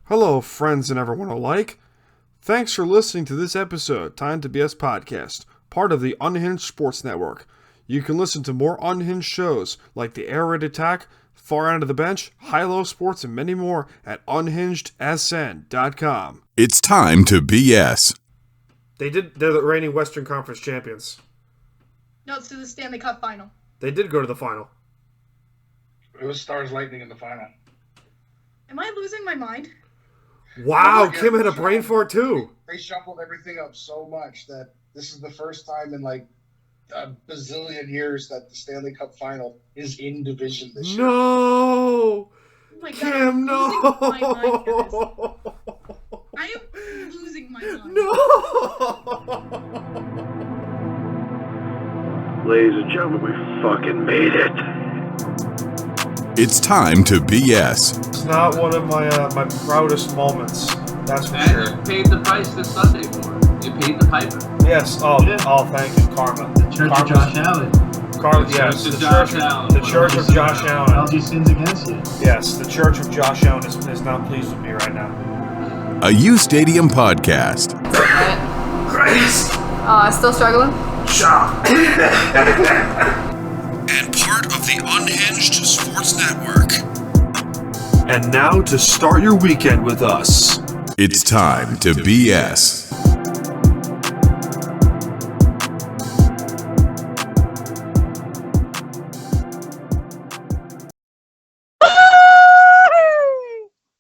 Hello, friends and everyone alike. Thanks for listening to this episode, Time to BS Podcast, part of the Unhinged Sports Network. You can listen to more unhinged shows like The Air Raid Attack, Far End of the Bench, High-Low Sports, and many more at unhingedsn.com. It's time to BS. They're the reigning Western Conference champions. No, it's to the Stanley Cup final. They did go to the final. It was Stars Lightning in the final. Am I losing my mind? Wow, Kim had a brain fart too. They shuffled everything up so much that this is the first time in like a bazillion years that the Stanley Cup final is in division this year. No! Oh my God, Kim, no! I'm losing my mind, guys. I am losing my mind. No! Ladies and gentlemen, we fucking made it. It's time to BS. It's not one of my proudest moments. That's for sure. And you paid the price this Sunday for it. You paid the piper. Yes. Oh, thank you, Karma. The Church of Josh Allen. Karma. The Yes. Church The of Josh Allen. The Church of Josh Allen. Held your sins against you. Yes. The Church of Josh Allen is not pleased with me right now. A UStadium podcast. Still struggling? And part of the Unhinged Sports Network. And now to start your weekend with us. It's time to BS.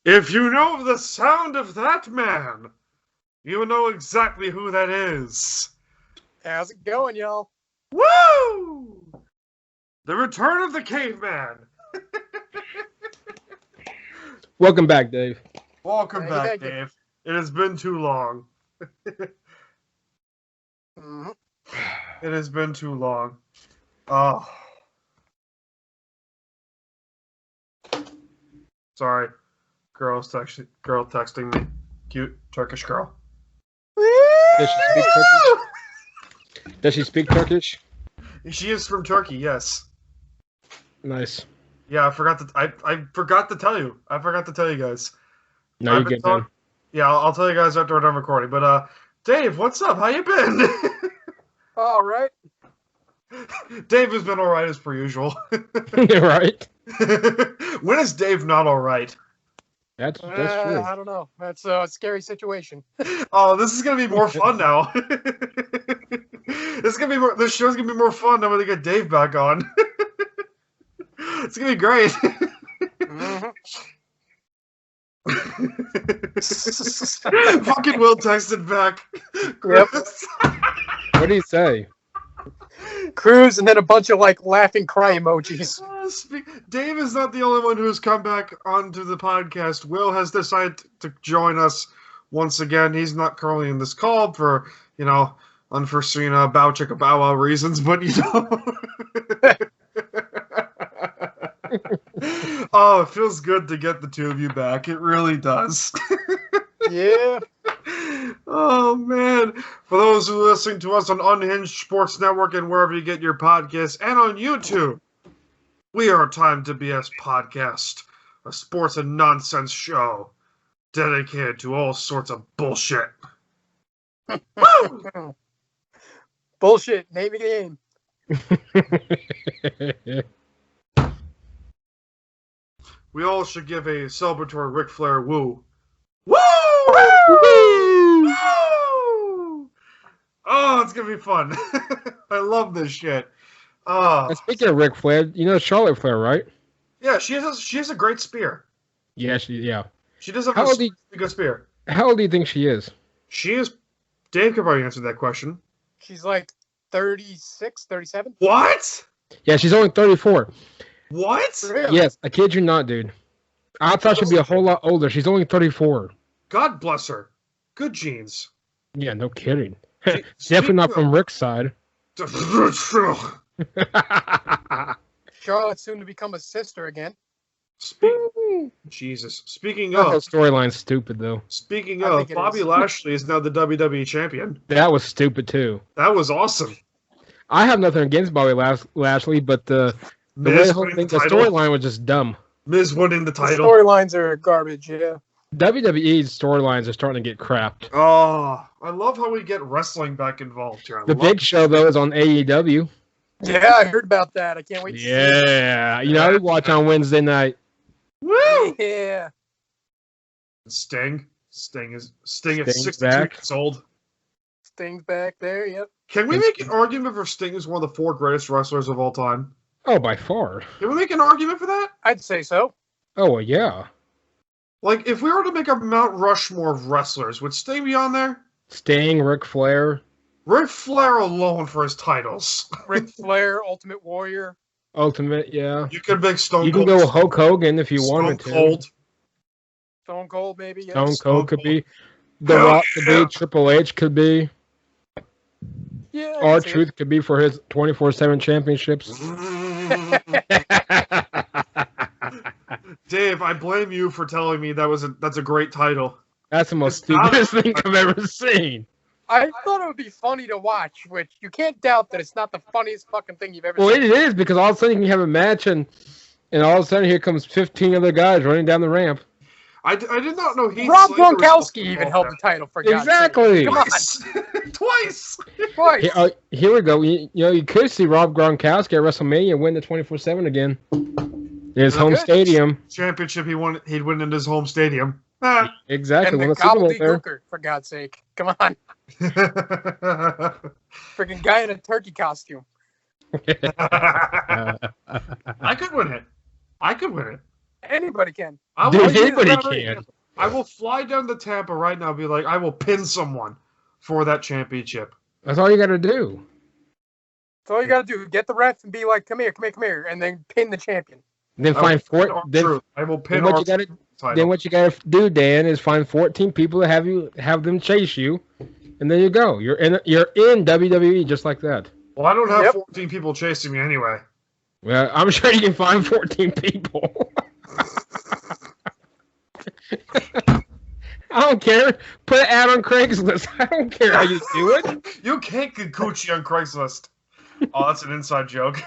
If you know the sound of that man, you know exactly who that is. How's it going, y'all? Woo! The return of the caveman. Welcome back, Dave. Welcome back, thank you. Dave. It has been too long. Mm-hmm. It has been too long. Oh. Sorry. Girl texting me. Cute Turkish girl. Does she speak Turkish? Does she speak Turkish? She is from Turkey, yes. Nice. Yeah, I forgot to tell you. I forgot to tell you guys. No, you're good, man. Yeah, I'll tell you guys after we're done recording. But Dave, what's up? How you been? All right. Dave has been all right as per usual. Right. When is Dave not all right? That's true. I don't know. That's a scary situation. Oh, this is gonna be more fun now. This show's gonna be more fun now when they get Dave back on. It's gonna be great. Fucking Will texted back. Yep. What do you say? Cruz and then a bunch of like laughing cry emojis. Dave is not the only one who's come back onto the podcast. Will has decided to join us once again. He's not currently in this call for, unforeseen bow chicka bow wow reasons, but Oh, it feels good to get the two of you back. It really does. Yeah. Oh, man. For those who are listening to us on Unhinged Sports Network and wherever you get your podcasts, and on YouTube, we are a Time to BS podcast, a sports and nonsense show dedicated to all sorts of bullshit. Woo! Bullshit. Name of the game. We all should give a celebratory Ric Flair woo. Woo! Woo! Woo! Oh, it's going to be fun. I love this shit. Speaking of Ric Flair, you know Charlotte Flair, right? Yeah, she has a great spear. Yeah, she She does have How a old do good spear. How old do you think she is? She is... Dave could probably answer that question. She's like 36, 37. What? Yeah, she's only 34. What? Really? Yes, I kid you not, dude. I thought she'd be a whole lot older. She's only 34. God bless her. Good genes. Yeah, no kidding. Definitely not from Rick's side. Charlotte's soon to become a sister again. Jesus. Speaking That whole of, storyline's stupid, though. Bobby Lashley is now the WWE champion. That was stupid, too. That was awesome. I have nothing against Bobby Lashley, but the Miz whole winning thing, the the title. storyline was just dumb. Miz winning the The title. storylines are garbage, yeah. WWE's storylines are starting to get crapped. Oh, I love how we get wrestling back involved here. The Big Show, though, is on AEW. Yeah, I heard about that. I can't wait to see it. Yeah. You know, I watch on Wednesday night. Woo! Yeah. Sting at Sting's 62 back. years old. Sting's back there, yep. Can we make an argument for Sting is one of the 4 greatest wrestlers of all time? Oh, by far. Can we make an argument for that? I'd say so. Oh, well, yeah. Like, if we were to make a Mount Rushmore of wrestlers, would Sting be on there? Sting, Ric Flair. Ric Flair alone for his titles. Ric Flair, Ultimate Warrior. Ultimate, yeah. You could make Stone You Cold. can go Hulk Hogan if you wanted to. Cold. Stone Cold, maybe. Yes. Stone Stone Cold could Cold. be. The Hell Rock could yeah. be. Triple H could be. Yeah. I can see R-Truth could be for his 24/7 championships. Dave, I blame you for telling me that's a great title. That's the most It's not- stupidest thing I've ever seen. I thought it would be funny to watch, which you can't doubt that it's not the funniest fucking thing you've ever Well, seen. it is, because all of a sudden you can have a match and all of a sudden here comes 15 other guys running down the ramp. I did not know he. Rob Gronkowski even held the title for God's Exactly. sake. Come on, Twice. twice. Here we go. You could see Rob Gronkowski at WrestleMania win the 24/7 again. In his home Good. stadium. Championship he'd win in his home stadium. Exactly. And Won the the Super Bowl there. gobbledygooker, for God's sake. Come on. Freaking guy in a turkey costume. I could win it. Anybody can. I Dude, will, anybody can. I will fly down to Tampa right now and be like, I will pin someone for that championship. That's all you got to do. That's all you got to do. Get the ref and be like, come here, and then pin the champion. Then I find will pin four. R-Truth. I will pin Then what you R-Truth got to title. then what you got to do, Dan, is find 14 people to have them chase you, and there you go. You're in WWE just like that. Well, I don't have Yep. 14 people chasing me anyway. Well, I'm sure you can find 14 people. I don't care. Put an ad on Craigslist. I don't care how you do it. You can't get Gucci on Craigslist. Oh, that's an inside joke.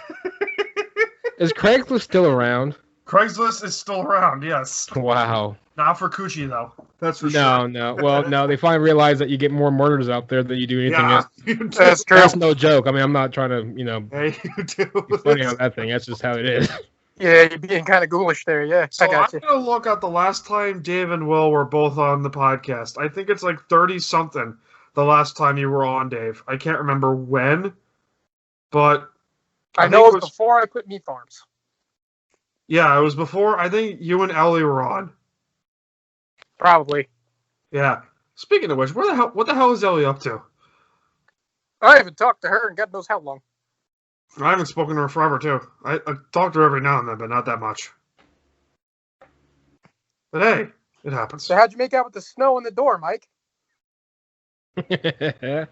Is Craigslist still around? Craigslist is still around, yes. Wow. Not for Gucci, though. That's for sure. No. Well, no. They finally realized that you get more murders out there than you do anything Yeah, else. you do. That's true. That's no joke. I mean, I'm not trying to, Hey, you do. be funny on that thing. That's just how it is. Yeah, you're being kind of ghoulish there. Yeah, So I got you. I'm going to look at the last time Dave and Will were both on the podcast. I think it's like 30-something the last time you were on, Dave. I can't remember when, but I think know it it was was before I quit meat farms. Yeah, it was before. I think you and Ellie were on. Probably. Yeah. Speaking of which, what the hell is Ellie up to? I haven't talked to her in God knows how long. I haven't spoken to her forever, too. I talk to her every now and then, but not that much. But hey, it happens. So how'd you make out with the snow in the door, Mike? Hey,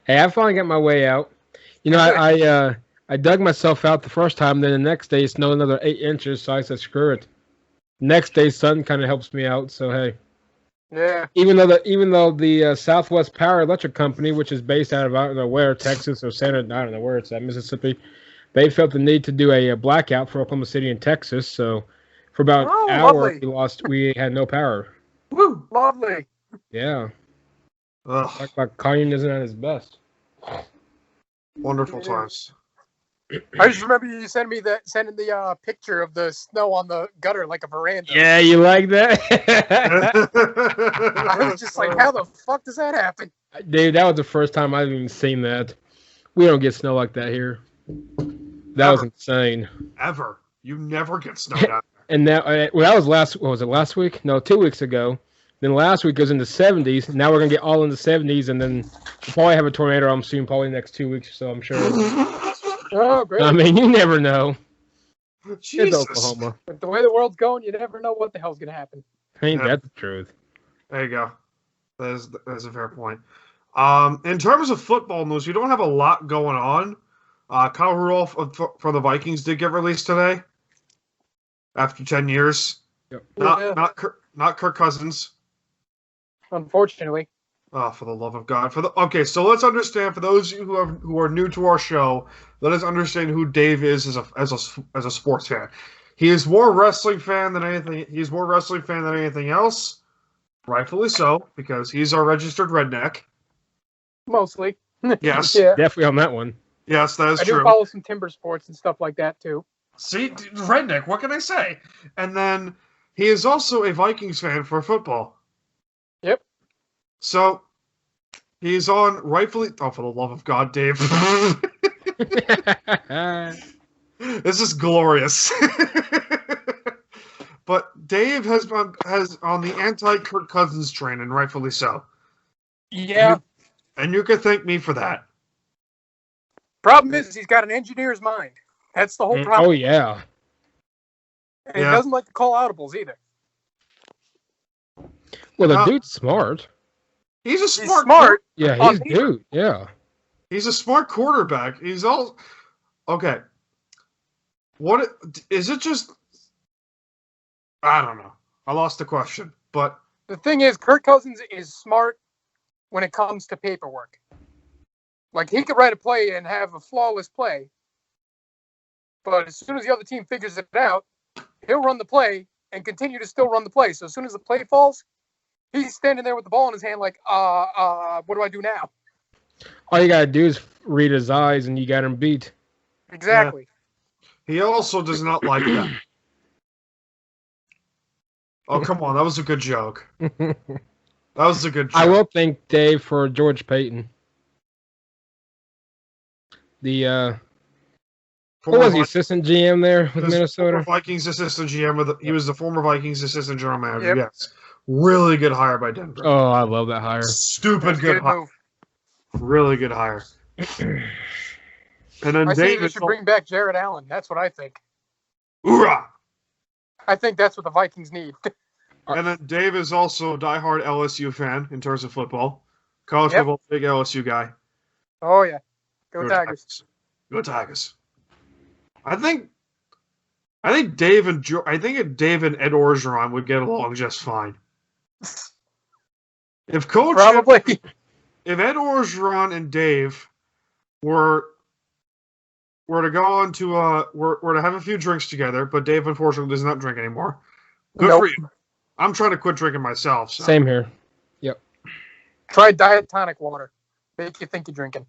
I finally got my way out. You know, I dug myself out the first time. Then the next day, it snowed another 8 inches. So I said, "Screw it." Next day, sun kind of helps me out. So hey, Yeah. even though the Southwest Power Electric Company, which is based out of I don't know where, Texas or I don't know where it's at, Mississippi, they felt the need to do a blackout for Oklahoma City and Texas. So for about Oh, an hour, lovely. we had no power. Woo! Lovely. Yeah, Ugh, like communism at its best. wonderful times. I just remember you sending the picture of the snow on the gutter like a veranda. Yeah, you like that? I was just like, how the fuck does that happen? Dude, that was the first time I've even seen that. We don't get snow like that here. That was insane. Ever. You never get snowed out. And now, that was last week? No, 2 weeks ago. Then last week goes into 70s. Now we're going to get all in the 70s, and then we'll probably have a tornado, I'm assuming, probably next 2 weeks or so, I'm sure. Oh, great. I mean, you never know. It's Jesus. Oklahoma. With the way the world's going, you never know what the hell's going to happen. Ain't Yeah. that the truth? There you go. That is a fair point. In terms of football news, we don't have a lot going on. Kyle Rudolph for the Vikings did get released today after 10 years. Yep. Not Kirk Cousins. Unfortunately. Oh, for the love of God! Okay, so let's understand. For those of you who are new to our show, let us understand who Dave is as a sports fan. He is more wrestling fan than anything. He's more wrestling fan than anything else. Rightfully so, because he's our registered redneck. Mostly. Yes. Yeah. Definitely on that one. Yes, that is I do true. follow some timber sports and stuff like that too. See, redneck, what can I say? And then he is also a Vikings fan for football. Yep. So he's on rightfully. Oh, for the love of God, Dave! This is glorious. But Dave has on the anti-Kirk Cousins train, and rightfully so. Yeah. And you can thank me for that. Problem is, he's got an engineer's mind. That's the whole problem. Oh, yeah. And he doesn't like to call audibles either. Well, the dude's smart. He's a smart. Yeah, he's dude. Yeah. He's a smart quarterback. He's all okay. What is it? Just I don't know. I lost the question, but the thing is, Kirk Cousins is smart when it comes to paperwork. Like, he could write a play and have a flawless play, but as soon as the other team figures it out, he'll run the play and continue to still run the play. So as soon as the play falls, he's standing there with the ball in his hand like, what do I do now? All you got to do is read his eyes and you got him beat. Exactly. Yeah. He also does not like that. Oh, come on. That was a good joke. That was a good joke. I will thank Dave for George Payton. The, what was he, assistant GM there with Minnesota? Former Vikings assistant GM. He was the former Vikings assistant general manager, yes. Really good hire by Denver. Oh, I love that hire. Stupid good hire. Really good hire. And then I think they David should bring back Jared Allen. That's what I think. Hoorah! I think that's what the Vikings need. And then Dave is also a diehard LSU fan in terms of football. College football, big LSU guy. Oh, yeah. Go Tigers. Go Tigers. I think Dave and Ed Orgeron would get along just fine. If Coach if Ed Orgeron and Dave were to go on to were to have a few drinks together, but Dave unfortunately does not drink anymore. Good for you. I'm trying to quit drinking myself. So. Same here. Yep. Try diet tonic water. Make you think you're drinking.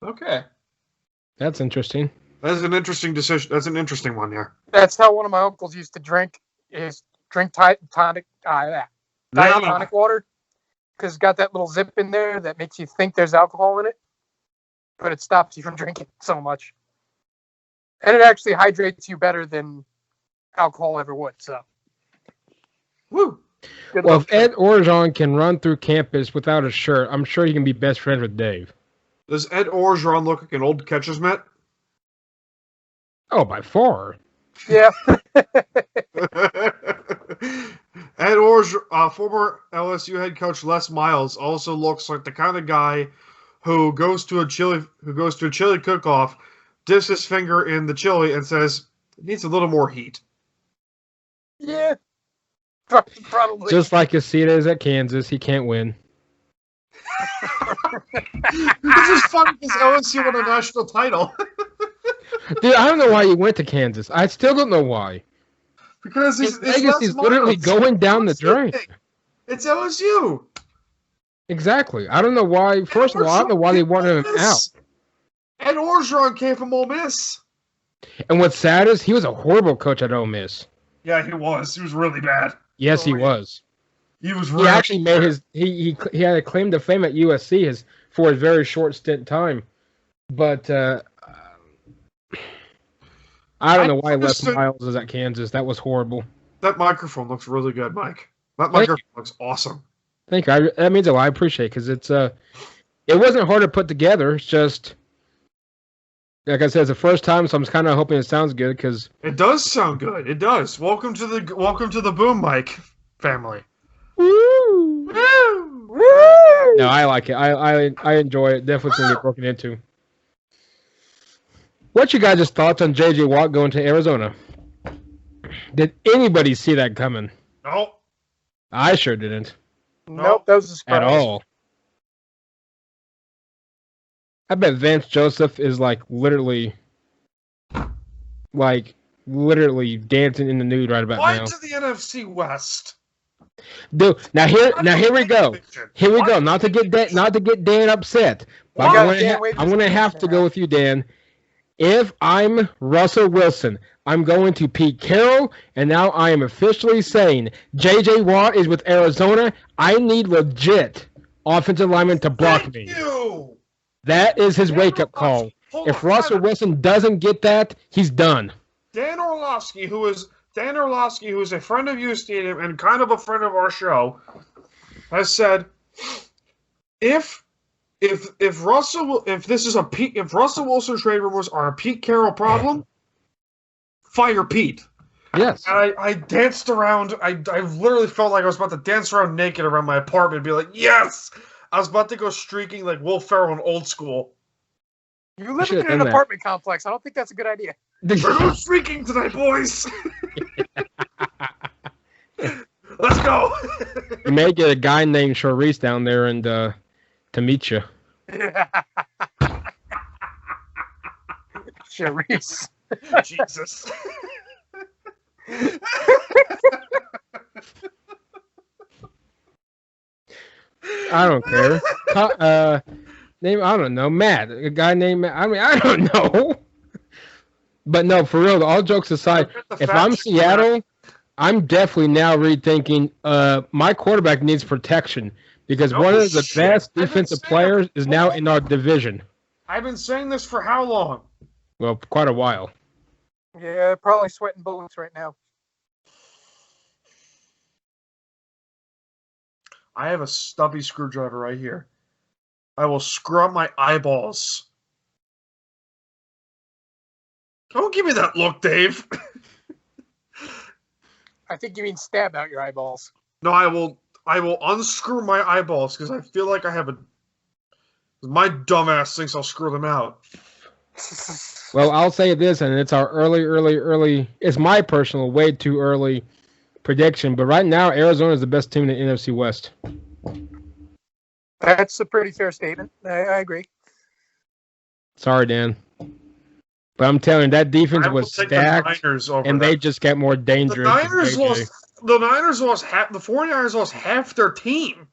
Okay. That's interesting. That's an interesting decision. That's an interesting one here. That's how one of my uncles used to drink diet tonic water, because it's got that little zip in there that makes you think there's alcohol in it, but it stops you from drinking so much. And it actually hydrates you better than alcohol ever would. So, woo. Well, if Ed Orgeron can run through campus without a shirt, I'm sure he can be best friends with Dave. Does Ed Orgeron look like an old catcher's mitt? Oh, by far. Yeah. Ed Orgeron, former LSU head coach Les Miles, also looks like the kind of guy who goes to a chili cook-off, dips his finger in the chili, and says, "It needs a little more heat." Yeah. Probably. Just like Casitas at Kansas, he can't win. This is funny because LSU won a national title. Dude, I don't know why he went to Kansas. I still don't know why. Because his legacy's literally going down the drain. It's LSU. Exactly. I don't know why. First of all, I don't know why they wanted him out. Ed Orgeron came from Ole Miss. And what's sad is he was a horrible coach at Ole Miss. Yeah, he was. He was really bad. Yes, he was. He was really He actually made his he had a claim to fame at USC for his very short stint time. But I don't know why Les Miles is at Kansas. That was horrible. That microphone looks really good, Mike. That microphone looks awesome. Thank you. That means a lot. I appreciate it because it wasn't hard to put together. It's just like I said, it's the first time, so I'm kind of hoping it sounds good because it does sound good. It does. Welcome to the Boom Mic family. Woo! Woo! Woo! No, I like it. I enjoy it. Definitely going to get broken into. What's your guys' thoughts on J.J. Watt going to Arizona? Did anybody see that coming? No. I sure didn't. Nope, that was a surprise. At all. I bet Vance Joseph is like literally like literally dancing in the nude right about Why now. to the NFC West? Dude, now here we go. Here we go. Not to get Dan upset, but I'm gonna have to go with you, Dan. If I'm Russell Wilson, I'm going to Pete Carroll, and now I am officially saying J.J. Watt is with Arizona. I need legit offensive linemen to block me. You. That is his wake-up call. If Russell Wilson doesn't get that, he's done. Dan Orlovsky, who is a friend of UStadium and kind of a friend of our show, has said, if Russell Wilson trade rumors are a Pete Carroll problem, fire Pete. Yes. And I danced around. I literally felt like I was about to dance around naked around my apartment and be like, yes! I was about to go streaking like Will Ferrell in Old School. You live in an apartment complex. I don't think that's a good idea. We're going streaking tonight, boys! Let's go! You may get a guy named Charisse down there and to meet you. Charisse. Jesus. I don't care. Name, I don't know. Matt. A guy named Matt. I mean, I don't know. But no, for real, all jokes aside, if I'm Seattle, I'm definitely now rethinking my quarterback needs protection because one of the best defensive players is now in our division. I've been saying this for how long? Well, quite a while. Yeah, probably sweating bullets right now. I have a stubby screwdriver right here. I will screw up my eyeballs. Don't give me that look, Dave. I think you mean stab out your eyeballs. No, I will unscrew my eyeballs because I feel like I have my dumbass thinks I'll screw them out. Well, I'll say this, and it's our early. It's my personal way too early prediction, but right now Arizona is the best team in the NFC West. That's a pretty fair statement. I agree. Sorry, Dan. But I'm telling you, that defense was stacked, and they just got more dangerous. The 49ers lost half their team.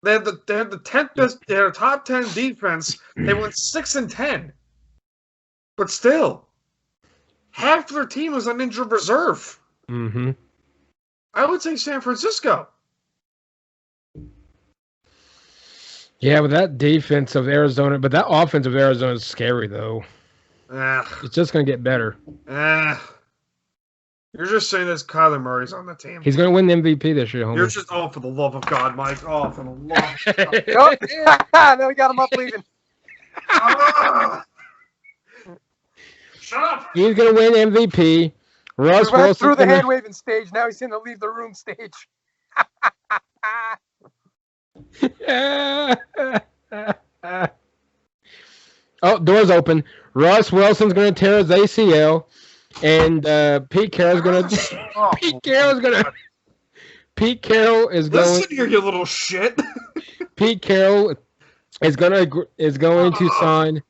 They had the 10th best. They had a top 10 defense. They went 6-10. But still, half their team was on injured reserve. Mm-hmm. I would say San Francisco. Yeah, but that defense of Arizona, but that offense of Arizona is scary, though. It's just going to get better. You're just saying this Kyler Murray's on the team. He's going to win the MVP this year, homie. You're just, for the love of God, Mike. Oh, for the love of God. Oh, yeah. Now we got him up leaving. Shut up. He's going to win MVP. Russ Wilson Wilson through the hand-waving stage. Now he's in the leave the room stage. Oh, door's open. Russ Wilson's going to tear his ACL, and Pete Carroll's going to. Pete Carroll is going. Listen here, you little shit. Pete Carroll is going to sign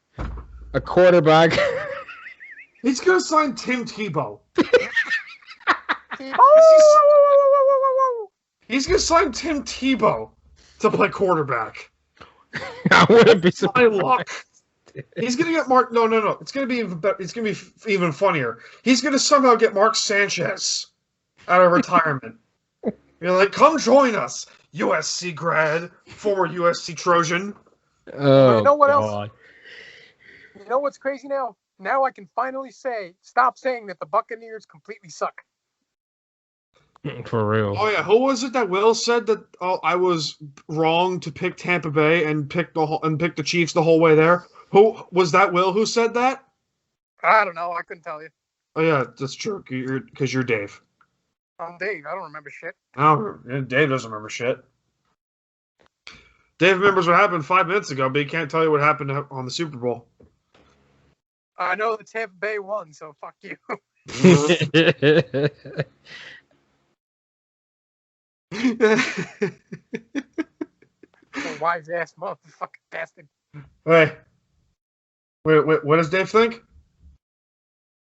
a quarterback. He's going to sign Tim Tebow. He's going to sign Tim Tebow to play quarterback. I wouldn't be surprised. My luck. He's going to get Mark. No. It's going to be even better. It's going to be even funnier. He's going to somehow get Mark Sanchez out of retirement. You're like, come join us, USC grad, former USC Trojan. Oh, you know what God. else? You know what's crazy now? Now I can finally stop saying that the Buccaneers completely suck. For real. Oh yeah, who was it that Will said that I was wrong to pick Tampa Bay and pick the Chiefs the whole way there? Who was that? Will who said that? I don't know. I couldn't tell you. Oh yeah, that's true. Because you're Dave. I'm Dave. I don't remember shit. Oh, Dave doesn't remember shit. Dave remembers what happened 5 minutes ago, but he can't tell you what happened on the Super Bowl. I know the Tampa Bay won, so fuck you. Wise ass motherfucking bastard. Wait, what does Dave think?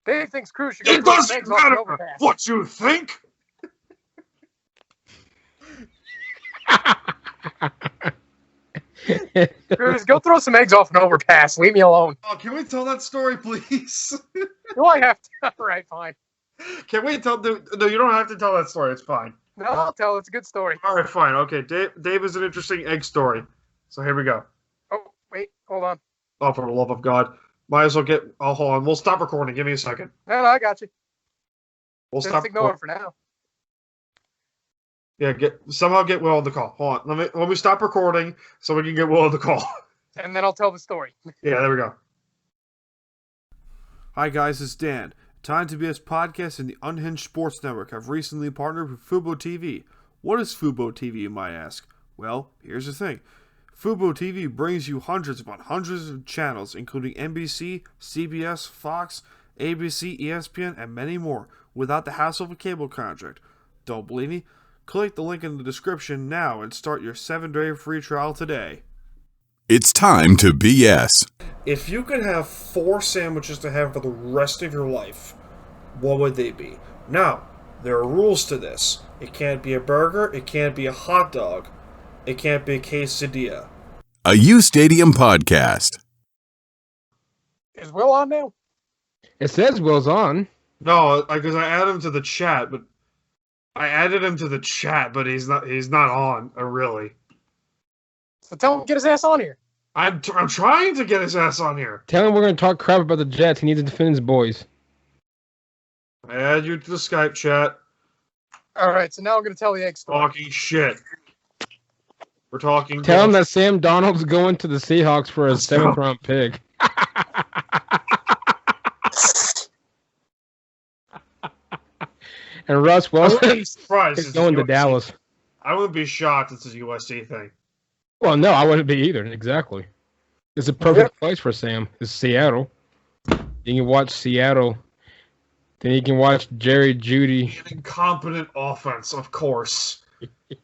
Dave thinks Cruz should go It throw some doesn't eggs off an matter overpass. what you think. Cruz, go throw some eggs off an overpass. Leave me alone. Oh, can we tell that story, please? Do I have to? All right, fine. Can we tell? No, you don't have to tell that story. It's fine. No, I'll tell. It's a good story. All right, fine. Okay, Dave is an interesting egg story. So here we go. Oh, wait. Hold on. Oh, for the love of God. Might as well get... Oh, hold on. We'll stop recording. Give me a second. No, I got you. We'll Just stop ignore recording. it for now. Yeah, somehow get Will on the call. Hold on. Let me stop recording so we can get Will on the call. And then I'll tell the story. Yeah, there we go. Hi guys, it's Dan. Time to BS Podcast and the Unhinged Sports Network have recently partnered with Fubo TV. What is Fubo TV, you might ask? Well, here's the thing. Fubo TV brings you hundreds upon hundreds of channels, including NBC, CBS, Fox, ABC, ESPN, and many more, without the hassle of a cable contract. Don't believe me? Click the link in the description now and start your 7-day free trial today. It's time to BS. If you could have 4 sandwiches to have for the rest of your life, what would they be? Now, there are rules to this. It can't be a burger, it can't be a hot dog, it can't be a quesadilla. A UStadium podcast. Is Will on now? It says Will's on. No, because I added him to the chat, but he's not on, really. So tell him to get his ass on here. I'm trying to get his ass on here. Tell him we're going to talk crap about the Jets. He needs to defend his boys. I add you to the Skype chat. All right, so now I'm going to tell the egg story. Talking shit. We're talking. Tell him that Sam Donald's going to the Seahawks for a 7th-round pick. And Russ Wilson is going to Dallas. I wouldn't be shocked if it's a USC thing. Well, no, I wouldn't be either. Exactly. It's a perfect place for Sam. It's Seattle. You can watch Seattle. Then you can watch Jerry Jeudy. An incompetent offense, of course.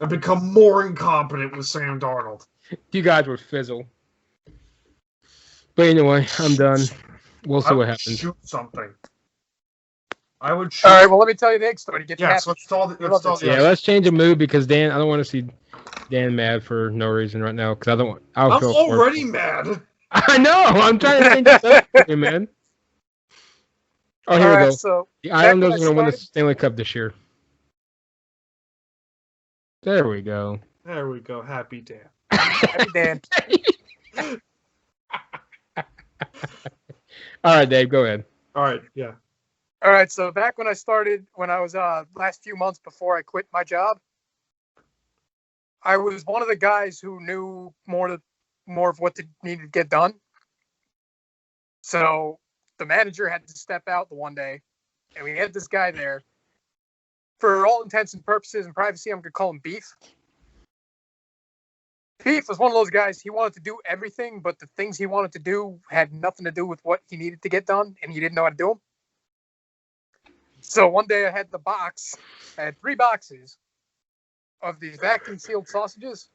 And become more incompetent with Sam Darnold. You guys would fizzle. But anyway, I'm done. We'll see what happens. Shoot something. I would shoot. All right, well, let me tell you the egg story. Get Yes, let's tell the Yeah, let's change the mood because Dan, I don't want to see Dan mad for no reason right now because I'm already mad. I know. I'm trying to change this up for you, man. Oh, here we go. So the Islanders are going to win the Stanley Cup this year. There we go. There we go. Happy Dan. Happy Dan. All right, Dave, go ahead. All right, yeah. All right, so back when I was last few months before I quit my job, I was one of the guys who knew more of what needed to get done. So the manager had to step out the one day, and we had this guy there. For all intents and purposes and privacy, I'm going to call him Beef. Beef was one of those guys, he wanted to do everything, but the things he wanted to do had nothing to do with what he needed to get done, and he didn't know how to do them. So one day I had I had 3 boxes of these vacuum sealed sausages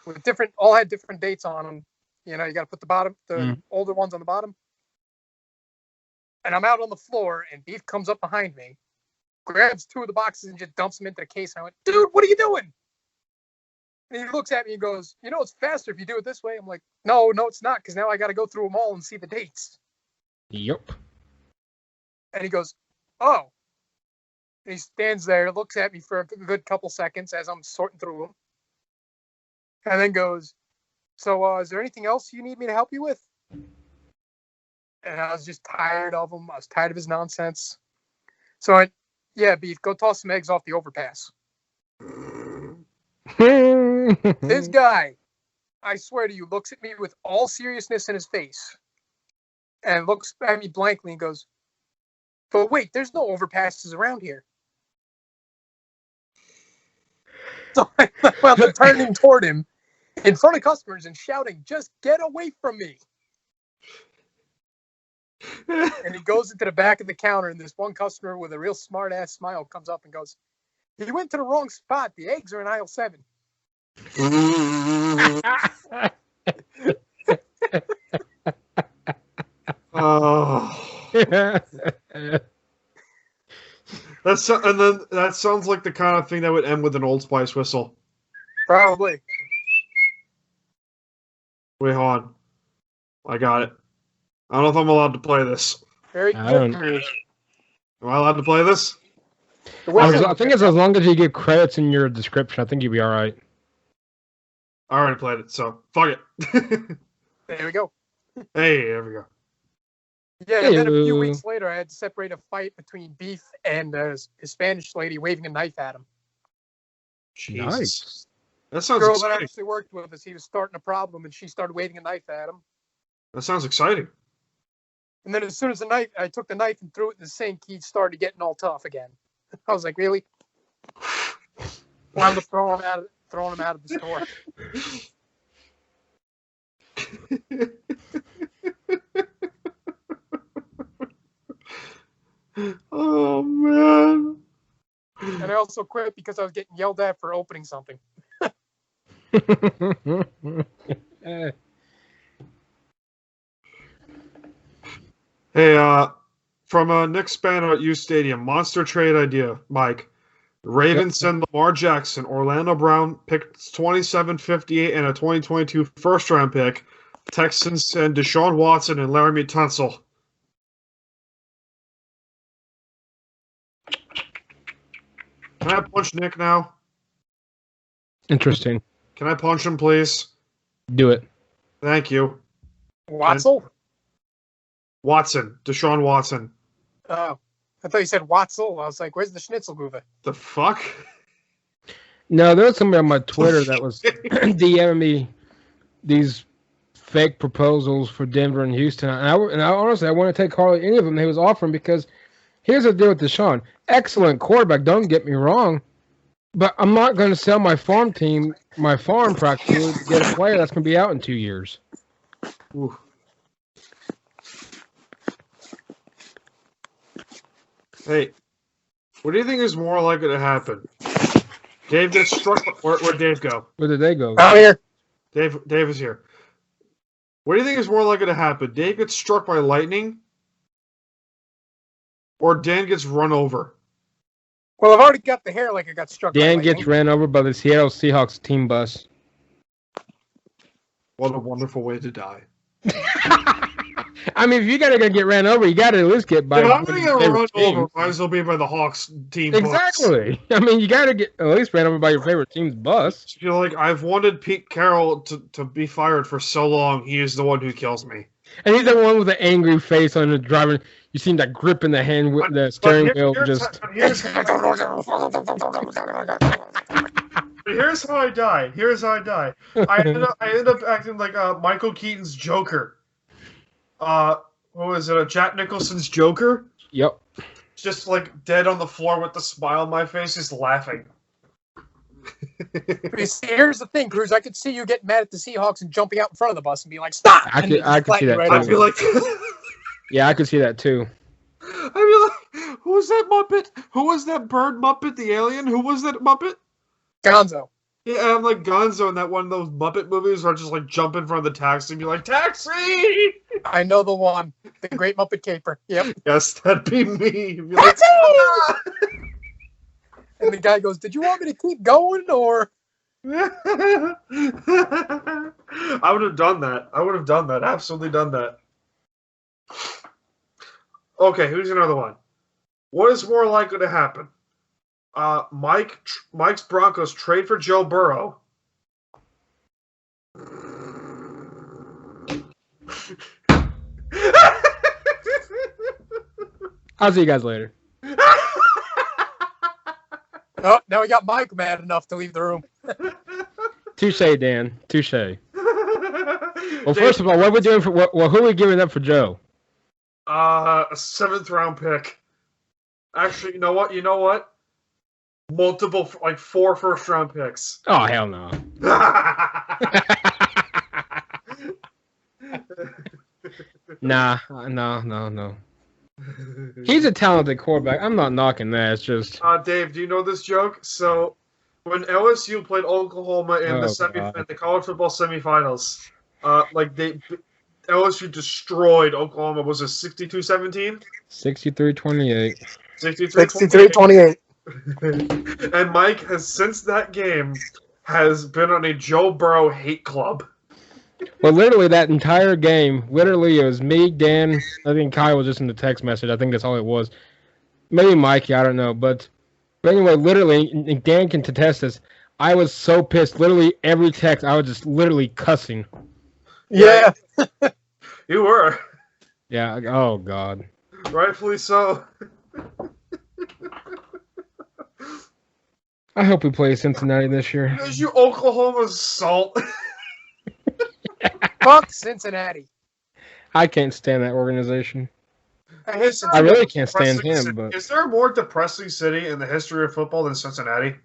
with all had different dates on them. You know, you got to put the older ones on the bottom. And I'm out on the floor and Beef comes up behind me, grabs 2 of the boxes and just dumps them into the case. And I went, dude, what are you doing? And he looks at me and goes, you know, it's faster if you do it this way. I'm like, no, it's not. Cause now I got to go through them all and see the dates. Yep. And he goes, oh. And he stands there, looks at me for a good couple seconds as I'm sorting through them. And then goes, so is there anything else you need me to help you with? And I was just tired of him. I was tired of his nonsense. So I went, yeah, Beef, go toss some eggs off the overpass. This guy, I swear to you, looks at me with all seriousness in his face and looks at me blankly and goes, but wait, there's no overpasses around here. So I wound up turning toward him in front of customers and shouting, just get away from me. And he goes into the back of the counter, and this one customer with a real smart-ass smile comes up and goes, he went to the wrong spot. The eggs are in aisle 7. Oh. And then that sounds like the kind of thing that would end with an Old Spice whistle. Probably. Wait, hold on. I got it. I don't know if I'm allowed to play this. Very I good. don't- Cruz. Am I allowed to play this? I think it's as long as you get credits in your description, I think you'll be all right. I already played it, so fuck it. There we go. Hey, there we go. Yeah, and then a few Hello. weeks later, I had to separate a fight between Beef and his Spanish lady waving a knife at him. Jesus. Nice. That The sounds girl that exciting. actually worked with us, he was starting a problem, and she started waving a knife at him. That sounds exciting. And then as soon as I took the knife and threw it in the sink, he started getting all tough again. I was like, really? Wound up throwing him out of the store. Oh, man. And I also quit because I was getting yelled at for opening something. Hey, from Nick Spano at UStadium, monster trade idea, Mike. Ravens send Lamar Jackson, Orlando Brown picks 27-58 and a 2022 first-round pick. Texans send Deshaun Watson and Laramie Tunsil. Can I punch Nick now? Interesting. Can I punch him, please? Do it. Thank you. Watzel? Watson. Deshaun Watson. Oh. I thought you said Watzel. I was like, where's the schnitzel movie? The fuck? No, there was somebody on my Twitter that was DMing me these fake proposals for Denver and Houston. And I honestly, I want to take hardly any of them he was offering because here's the deal with Deshaun. Excellent quarterback, don't get me wrong. But I'm not going to sell my farm team, my farm practically, to get a player that's going to be out in 2 years. Ooh. Hey, what do you think is more likely to happen? Dave gets struck. Where'd Dave go? Where did they go? Out here. Dave is here. What do you think is more likely to happen? Dave gets struck by lightning, or Dan gets run over? Well, I've already got the hair like I got struck by Dan lightning. gets ran over by the Seattle Seahawks team bus. What a wonderful way to die. I mean, if you got to get ran over, you got to at least get by. If I'm going to get your run favorite over, team. might as well be by the Hawks team bus. Exactly. I mean, you got to get at least ran over by your favorite team's bus. I feel like I've wanted Pete Carroll to be fired for so long. He is the one who kills me. And he's the one with the angry face on the driver. You see that grip in the hand with the steering wheel. Here's how I die. I ended up acting like Michael Keaton's Joker. What was it? Jack Nicholson's Joker? Yep. Just like dead on the floor with the smile on my face, just laughing. Here's the thing, Cruz. I could see you getting mad at the Seahawks and jumping out in front of the bus and being like, "Stop!" I and could then just see that flatten you too. I'd right be over. like, Yeah, I could see that too. I'd be like, who was that Muppet? Who was that bird Muppet? The alien? Who was that Muppet? Gonzo. Yeah, I'm like Gonzo in that one of those Muppet movies where I just like jump in front of the taxi and be like, taxi! I know the one. The Great Muppet Caper. Yep. Yes, that'd be me. Be like, Taxi! And the guy goes, "Did you want me to keep going or?" I would have done that. Absolutely done that. Okay, who's another one? What is more likely to happen? Mike's Broncos trade for Joe Burrow. I'll see you guys later. Oh, now we got Mike mad enough to leave the room. Touche, Dan. Touche. Well, first of all, what are we doing for? Well, who are we giving up for Joe? A 7th round pick. Actually, you know what? Multiple, like 4 first-round picks. Oh, hell no. Nah, no. He's a talented quarterback. I'm not knocking that. It's just Dave, do you know this joke? So, when LSU played Oklahoma in the college football semifinals, LSU destroyed Oklahoma. Was it 62-17? 63-28. 63-28. And Mike has, since that game, has been on a Joe Burrow hate club. Well, literally that entire game, literally it was me, Dan. I think Kyle was just in the text message. I think that's all it was. Maybe Mikey, I don't know. But anyway, literally, and Dan can attest this. I was so pissed. Literally every text, I was just literally cussing. Yeah. You were. Yeah. Oh God. Rightfully so. I hope we play Cincinnati this year. Because you Oklahoma salt. Fuck Cincinnati. I can't stand that organization. Is there I a really more can't stand depressing him, city- but Is there a more depressing city in the history of football than Cincinnati?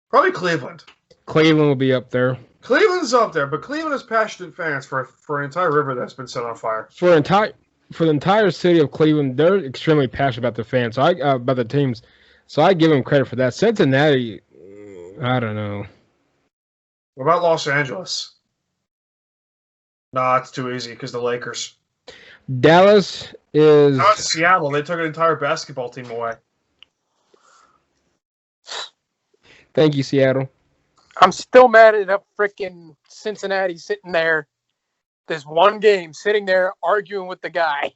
Probably Cleveland. Cleveland will be up there. Cleveland's up there, but Cleveland has passionate fans for an entire river that's been set on fire. For the entire city of Cleveland, they're extremely passionate about the fans. So about the teams. So I give them credit for that. Cincinnati, I don't know. What about Los Angeles? Nah, it's too easy because the Lakers. Dallas is. Not Seattle. They took an entire basketball team away. Thank you, Seattle. I'm still mad at freaking Cincinnati sitting there, this one game, sitting there arguing with the guy.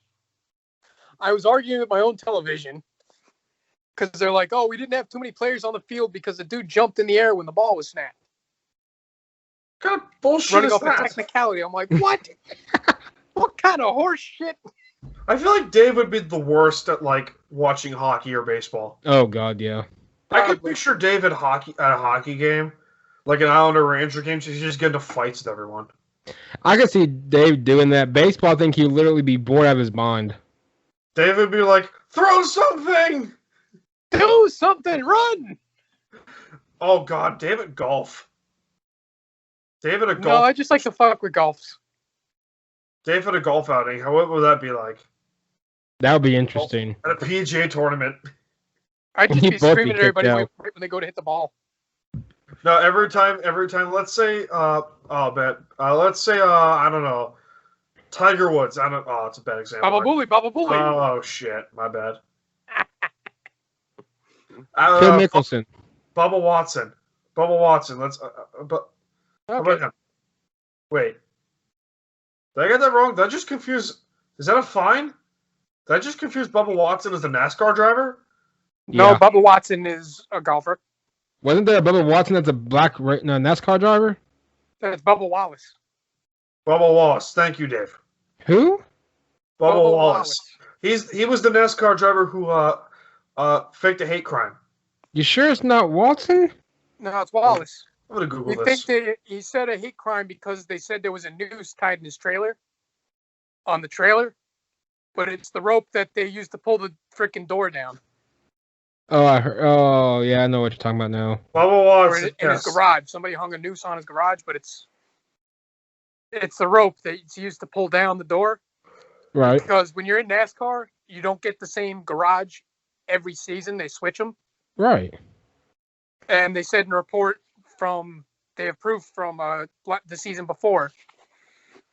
I was arguing with my own television because they're like, oh, we didn't have too many players on the field because the dude jumped in the air when the ball was snapped. What kind of bullshit Running is off a that? technicality. I'm like, what? What kind of horse shit? I feel like Dave would be the worst at like watching hockey or baseball. Oh God, yeah. I could picture Dave at a hockey game, like an Islander Ranger game. So he's just getting into fights with everyone. I could see Dave doing that. Baseball, I think he'd literally be bored out of his mind. Dave would be like, "Throw something, do something, run!" Oh God, Dave at golf. Dave at a golf. No, I just like to fuck with golfs. Dave at a golf outing. What would that be like? That would be interesting. At a PGA tournament. I'd just You'd be both be screaming at everybody kicked right when they go to hit the ball. No, every time, let's say, let's say, I don't know, Tiger Woods. It's a bad example. Baba Bully. Oh, shit, my bad. Phil Mickelson. Bubba Watson. Let's, how about him? Wait. Did I get that wrong? Did I just confuse, is that a fine? Did I just confuse Bubba Watson as the NASCAR driver? No, Yeah. Bubba Watson is a golfer. Wasn't there a Bubba Watson that's a NASCAR driver? That's Bubba Wallace. Bubba Wallace. Thank you, Dave. Who? Bubba Wallace. He was the NASCAR driver who faked a hate crime. You sure it's not Watson? No, it's Wallace. I'm gonna Google He this. he said a hate crime because they said there was a noose tied in his trailer, on the trailer, but it's the rope that they used to pull the freaking door down. Oh, I heard. Oh, yeah, I know what you're talking about now. Bubba Or Wallace. in his garage. Somebody hung a noose on his garage, but it's the rope that's used to pull down the door. Right. Because when you're in NASCAR, you don't get the same garage every season. They switch them. Right. And they said in a report they have proof from the season before,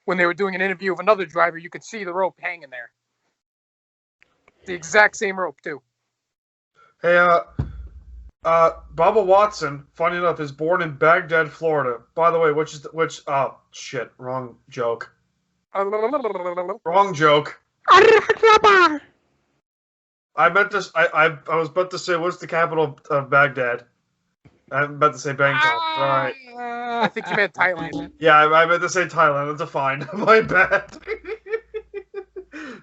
when they were doing an interview of another driver, you could see the rope hanging there. The exact same rope, too. Hey, Bubba Watson, funny enough, is born in Baghdad, Florida. By the way, oh, shit, wrong joke. Wrong joke. I meant this, I was about to say, what's the capital of Baghdad? I'm about to say Bangkok. All right. I think you meant Thailand. Yeah, I meant to say Thailand. That's a fine. My bad.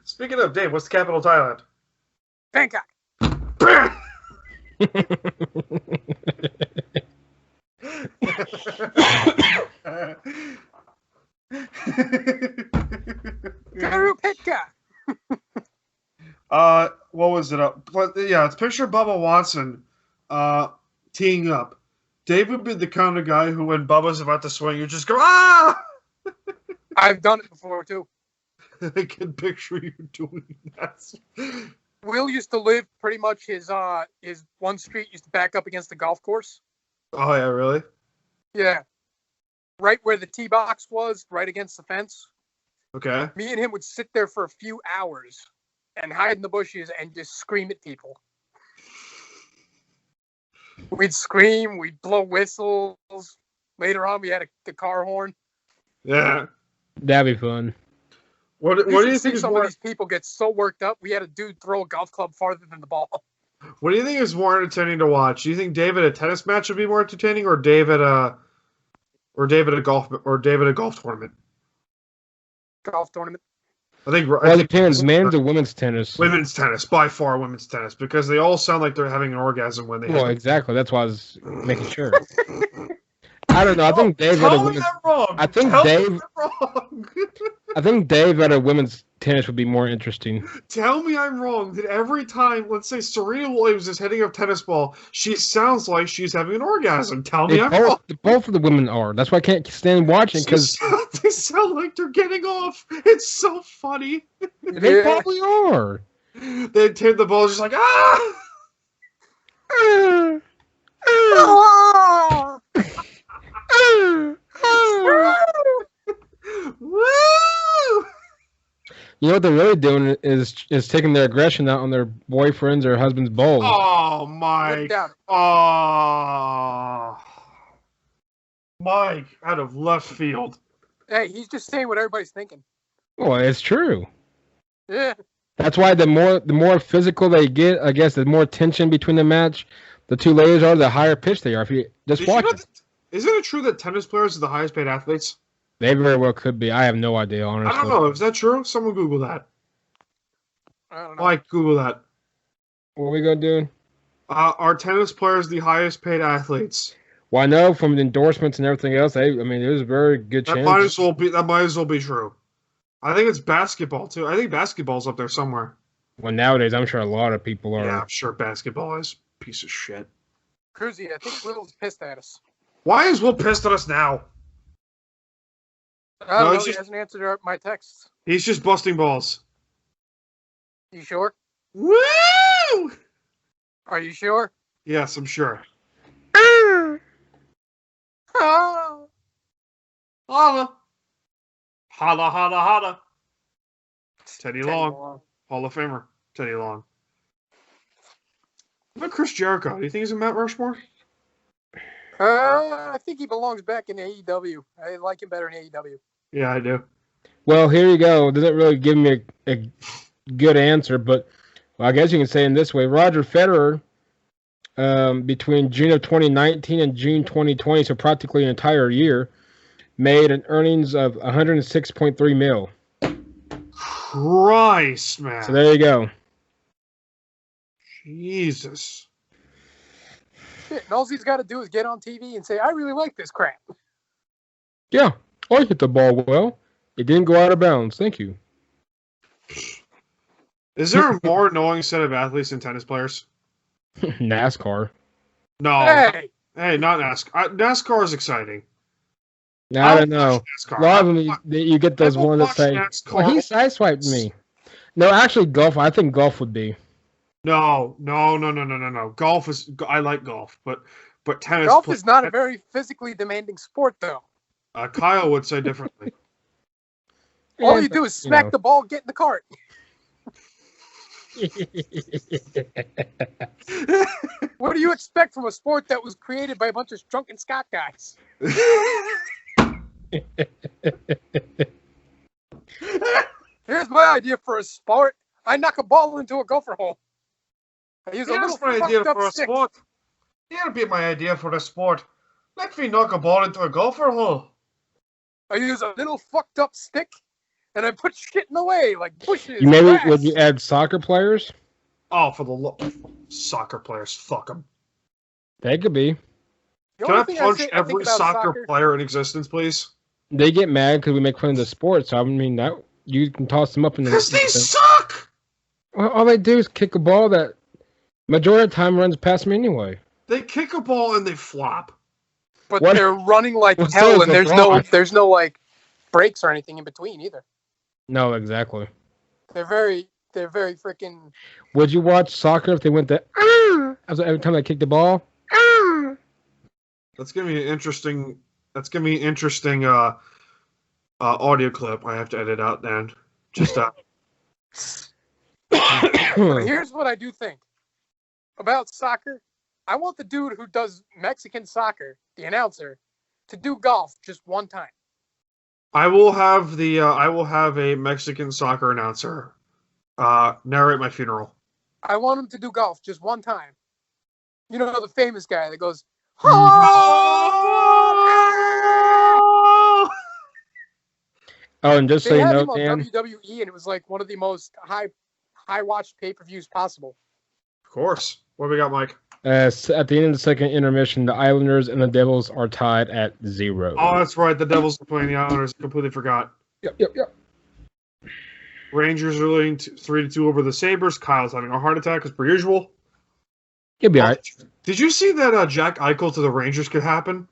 Speaking of, Dave, what's the capital of Thailand? Bangkok. Garupitka. What was it? Yeah, it's picture Bubba Watson teeing up. Dave would be the kind of guy who, when Bubba's about to swing, you just go, ah! I've done it before, too. I can picture you doing that. Will used to live pretty much his one street used to back up against the golf course. Oh, yeah, really? Yeah. Right where the tee box was, right against the fence. Okay. Me and him would sit there for a few hours and hide in the bushes and just scream at people. We'd scream, we'd blow whistles. Later on, we had the car horn. Yeah. That'd be fun. What do you think is some more? of these people get so worked up? We had a dude throw a golf club farther than the ball. What do you think is more entertaining to watch? Do you think Dave at a tennis match would be more entertaining, or Dave at a golf tournament? Golf tournament. I think. Well, it depends. Men's or women's tennis? Women's tennis, by far, women's tennis, because they all sound like they're having an orgasm when they. Well, exactly. That's why I was making sure. I don't know. I think Dave at a women's. I think Dave. I think Dave at a women's tennis would be more interesting. Tell me I'm wrong. That every time, let's say Serena Williams is hitting a tennis ball, she sounds like she's having an orgasm. Tell me I'm wrong. Both of the women are. That's why I can't stand watching because they sound like they're getting off. It's so funny. They probably are. They hit the ball just like Woo! You know what they're really doing is taking their aggression out on their boyfriends or husbands' bowls. Oh, Mike. Oh. Mike, out of left field. Hey, he's just saying what everybody's thinking. Well, it's true. Yeah. That's why the more physical they get, I guess, the more tension between the match, the two ladies are, the higher pitch they are. If you just watch it. Isn't it true that tennis players are the highest paid athletes? They very well could be. I have no idea, honestly. I don't know. Is that true? Someone Google that. I don't know. Mike, Google that. What are we going to do? Are tennis players the highest paid athletes? Well, I know from the endorsements and everything else, there's a very good chance. That might as well be true. I think it's basketball, too. I think basketball's up there somewhere. Well, nowadays, I'm sure a lot of people are. Yeah, I'm sure basketball is a piece of shit. Cruzy, I think Will's pissed at us. Why is Will pissed at us now? I don't know. He hasn't answered my texts. He's just busting balls. You sure? Woo! Are you sure? Yes, I'm sure. Oh. Holla. Holla, holla, holla. Teddy Long. Hall of Famer. Teddy Long. What about Chris Jericho? Do you think he's in Mount Rushmore? I think he belongs back in AEW. I like him better in AEW. Yeah, I do. Well, here you go. It doesn't really give me a good answer, but I guess you can say in this way. Roger Federer, between June of 2019 and June 2020, so practically an entire year, made an earnings of $106.3 million. Christ, man. So there you go. Jesus. Shit, and all he's got to do is get on TV and say, I really like this crap. Yeah, I hit the ball well. It didn't go out of bounds. Thank you. Is there a more annoying set of athletes than tennis players? NASCAR. No. Hey, not NASCAR. NASCAR is exciting. I don't know. NASCAR. A lot of them, you get those ones that say, well, he sideswiped me. No, actually, golf. I think golf would be. No. Golf is. I like golf, but tennis. Golf is not a very physically demanding sport, though. Kyle would say differently. All you do is smack the ball, get in the cart. What do you expect from a sport that was created by a bunch of drunken Scott guys? Here's my idea for a sport. I knock a ball into a gopher hole. I use a little my idea for a stick. sport. Here'll be my idea for a sport. Let me knock a ball into a gopher hole. I use a little fucked up stick, and I put shit in the way, like bushes. Would you add soccer players? Oh, for the soccer players, fuck them. They could be. Can I punch every soccer player in existence, please? They get mad because we make fun of the sport, so I mean that you can toss them up in the. Because they suck. Well, all they do is kick a ball that majority of the time runs past me anyway. They kick a ball and they flop. But they're running like hell, and there's no like breaks or anything in between either. No, exactly. They're very freaking. Would you watch soccer if they went to every time they kicked the ball? That's gonna be an interesting. Audio clip. I have to edit out then. Just But here's what I do think about soccer. I want the dude who does Mexican soccer, the announcer, to do golf just one time. I will have a Mexican soccer announcer narrate my funeral. I want him to do golf just one time. You know, the famous guy that goes, Oh, and just so they you had know, him on Dan, WWE, and it was like one of the most high watched pay-per-views possible. Of course. What do we got, Mike? at the end of the second intermission, the Islanders and the Devils are tied at 0. Oh, that's right. The Devils are playing the Islanders. Completely forgot. Yep. Rangers are leading 3-2 over the Sabres. Kyle's having a heart attack as per usual. He'll be all right. Did you see that Jack Eichel to the Rangers could happen?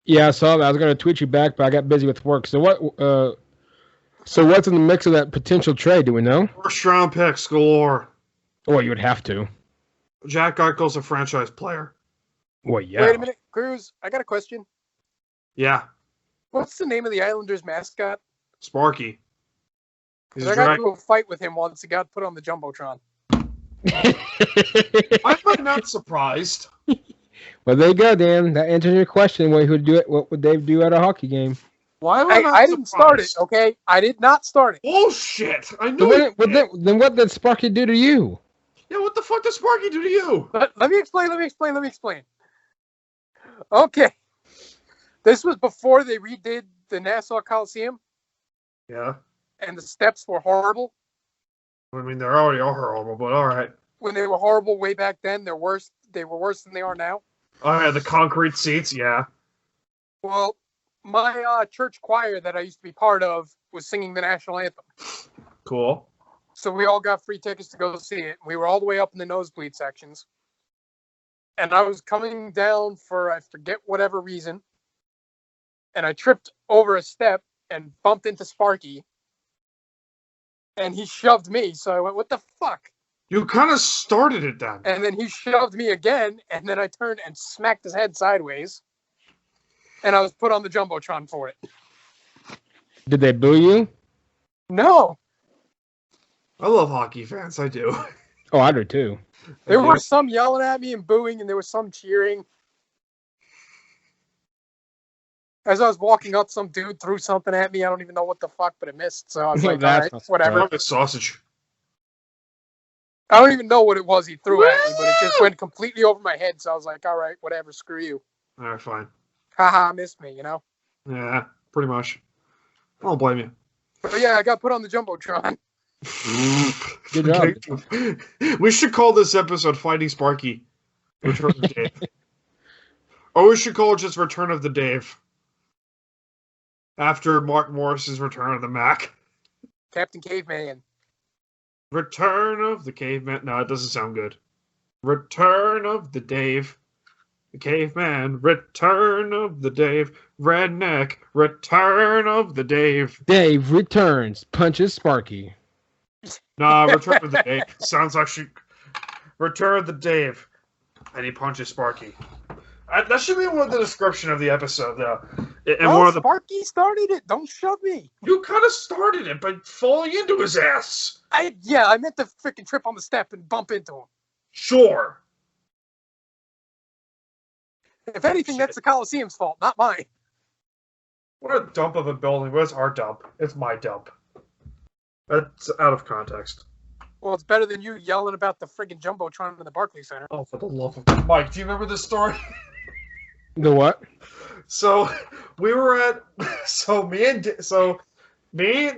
Yeah, I saw that. I was going to tweet you back, but I got busy with work. So what? So what's in the mix of that potential trade? Do we know? First round picks galore. Oh, you would have to. Jack Eichel's a franchise player. Well, yeah. Wait a minute, Cruz. I got a question. Yeah. What's the name of the Islanders mascot? Sparky. He's 'Cause a I got drag- into a fight with him once. He got put on the jumbotron. I'm not surprised. Well, there you go, Dan. That answers your question. What would Dave do at a hockey game? Why am Hey, not I didn't start it, surprised? okay? I did not start it. Bullshit! I So knew it. then what did Sparky do to you? Yeah, what the fuck does Sparky do to you? Let me explain. Okay. This was before they redid the Nassau Coliseum, Yeah. and the steps were horrible. I mean, they're already all horrible, but all right. When they were horrible way back then, they were worse than they are now. Oh, yeah, the concrete seats, yeah. Well, my church choir that I used to be part of was singing the national anthem. Cool. So we all got free tickets to go see it. We were all the way up in the nosebleed sections. And I was coming down for, I forget whatever reason. And I tripped over a step and bumped into Sparky. And he shoved me. So I went, what the fuck? You kind of started it then. And then he shoved me again. And then I turned and smacked his head sideways. And I was put on the jumbotron for it. Did they boo you? No. I love hockey fans, I do. Oh, I do too. There were some yelling at me and booing, and there was some cheering. As I was walking up, some dude threw something at me. I don't even know what the fuck, but it missed. So I was like, all That's right, not whatever. Love this sausage. I don't even know what it was he threw at me, but it just went completely over my head. So I was like, all right, whatever, screw you. All right, fine. Haha, missed me, you know? Yeah, pretty much. I don't blame you. But yeah, I got put on the jumbotron. Good job. We should call this episode Fighting Sparky. Return of Dave. Or we should call it just Return of the Dave. After Mark Morris's Return of the Mac. Captain Caveman. Return of the Caveman. No, it doesn't sound good. Return of the Dave. The Caveman. Return of the Dave. Redneck. Return of the Dave. Dave returns, punches Sparky. Nah, Return of the Dave. Sounds like Return of the Dave. And he punches Sparky. That should be one of the description of the episode, though. And one of the Sparky started it. Don't shove me. You kind of started it by falling into his ass. I meant to freaking trip on the step and bump into him. Sure. If anything, that's the Coliseum's fault, not mine. What a dump of a building. Where's our dump? It's my dump. That's out of context. Well, it's better than you yelling about the friggin' jumbotron in the Barclays Center. Oh, for the love of Mike, do you remember this story? The what? So we were at me and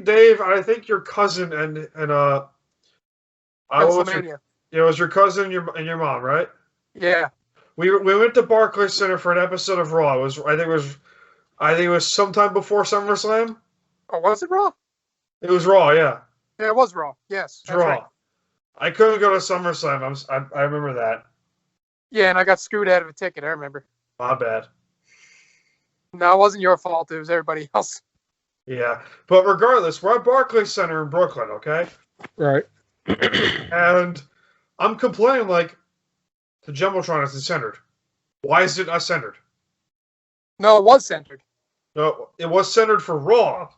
Dave, and I think your cousin and Pennsylvania. It was your cousin and your mom, right? Yeah. We went to Barclays Center for an episode of Raw. I think it was sometime before SummerSlam. Oh, was it Raw? It was Raw, yeah. Yeah, it was Raw. Yes, that's Raw. right. I couldn't go to SummerSlam. I remember that. Yeah, and I got screwed out of a ticket. I remember. My bad. No, it wasn't your fault. It was everybody else. Yeah, but regardless, we're at Barclays Center in Brooklyn, okay? Right. And I'm complaining like the jumbotron isn't centered. Why is it not centered? No, it was centered. No, it was centered for Raw.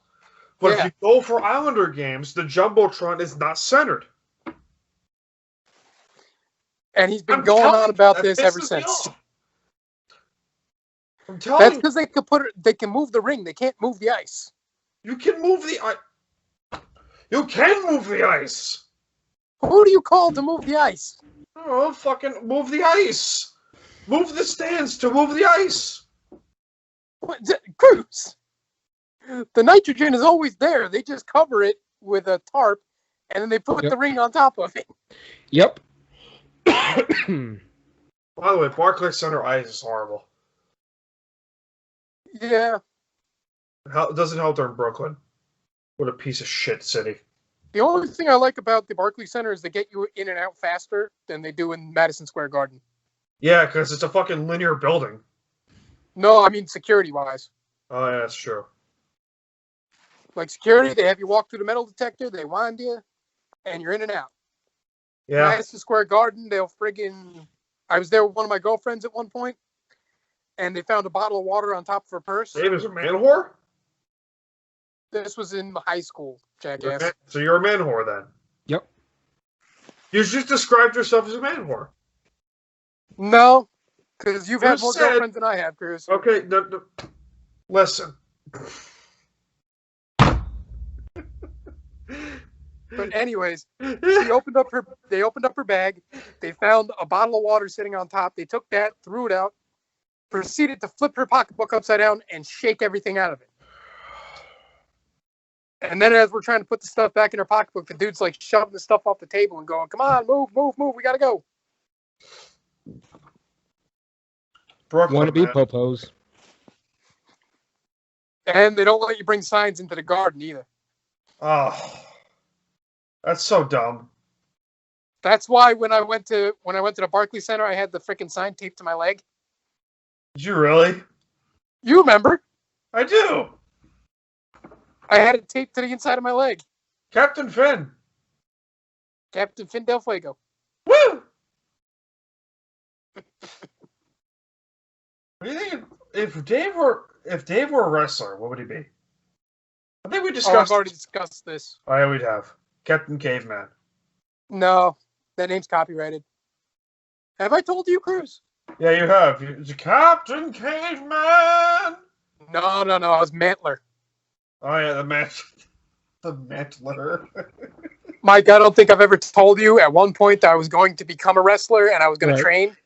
But Yeah. if you go for Islander games, the jumbotron is not centered. And he's been going on about this ever since. That's because they can move the ring. They can't move the ice. You can move the ice. You can move the ice. Who do you call to move the ice? Oh, fucking move the ice. Move the stands to move the ice. What, Cruz? The nitrogen is always there. They just cover it with a tarp, and then they put the ring on top of it. Yep. By the way, Barclays Center ice is horrible. Yeah. It doesn't help they're in Brooklyn. What a piece of shit city. The only thing I like about the Barclays Center is they get you in and out faster than they do in Madison Square Garden. Yeah, because it's a fucking linear building. No, I mean security-wise. Oh, yeah, that's true. Like security, they have you walk through the metal detector, they wind you, and you're in and out. Yeah. Madison Square Garden, they'll friggin'... I was there with one of my girlfriends at one point, and they found a bottle of water on top of her purse. Dave is a man whore? This was in high school, jackass. So you're a man whore then? Yep. You just described yourself as a man whore. No, because you've had more girlfriends than I have, Chris. Okay, listen. But anyways, they opened up her bag. They found a bottle of water sitting on top. They took that, threw it out, proceeded to flip her pocketbook upside down and shake everything out of it. And then as we're trying to put the stuff back in her pocketbook, the dude's like shoving the stuff off the table and going, "Come on, move, we gotta go." Want to be popos. And they don't let you bring signs into the garden either. Oh, that's so dumb. That's why when I went to the Barclays Center, I had the freaking sign taped to my leg. Did you really? You remember? I do. I had it taped to the inside of my leg. Captain Finn. Captain Finn Del Fuego. Woo! What do you think if Dave were a wrestler, what would he be? I think we discussed. I've already discussed this. Oh yeah, we'd have Captain Caveman. No, that name's copyrighted. Have I told you, Cruz? Yeah, you have. It's Captain Caveman. No. I was Mantler. Oh yeah, the Mantler. Mike, I don't think I've ever told you at one point that I was going to become a wrestler and I was going to train.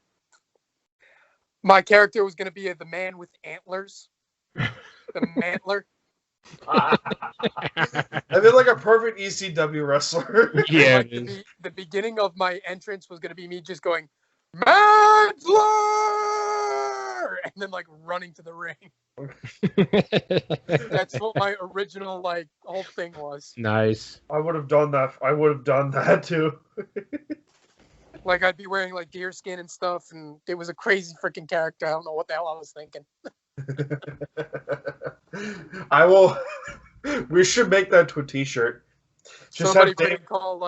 My character was going to be the man with antlers. The Mantler. I feel like a perfect ECW wrestler. Yeah. Like the beginning of my entrance was going to be me just going, Mantler! And then like running to the ring. That's what my original whole thing was. Nice. I would have done that. I would have done that too. Like I'd be wearing like deer skin and stuff, and it was a crazy freaking character. I don't know what the hell I was thinking. I will. We should make that to a T-shirt. Somebody could call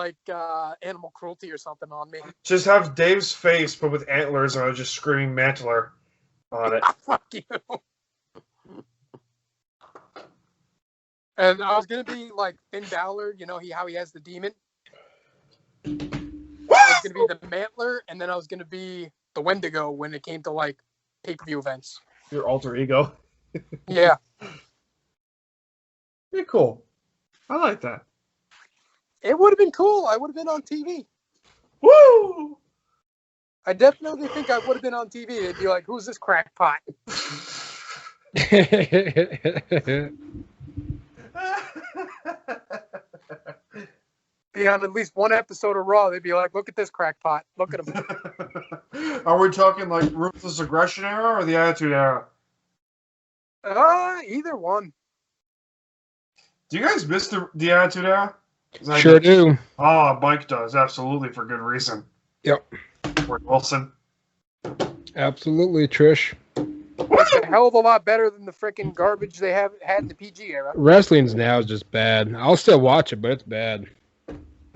animal cruelty or something on me. Just have Dave's face, but with antlers, and I was just screaming Mantler on it. Fuck you. And I was gonna be like Finn Balor, you know how he has the demon. I was gonna be the Mantler, and then I was gonna be the Wendigo when it came to like pay-per-view events. Your alter ego. Yeah. Pretty cool. I like that. It would have been cool. I would have been on TV. Woo! I definitely think I would have been on TV. They'd be like, "Who's this crackpot?" Be on at least one episode of Raw. They'd be like, "Look at this crackpot. Look at him." Are we talking like Ruthless Aggression era or the Attitude era? Either one. Do you guys miss the Attitude era? Sure do. Oh, Mike does. Absolutely, for good reason. Yep. Rick Wilson. Absolutely, Trish. It's a hell of a lot better than the freaking garbage they had in the PG era. Wrestling's now is just bad. I'll still watch it, but it's bad.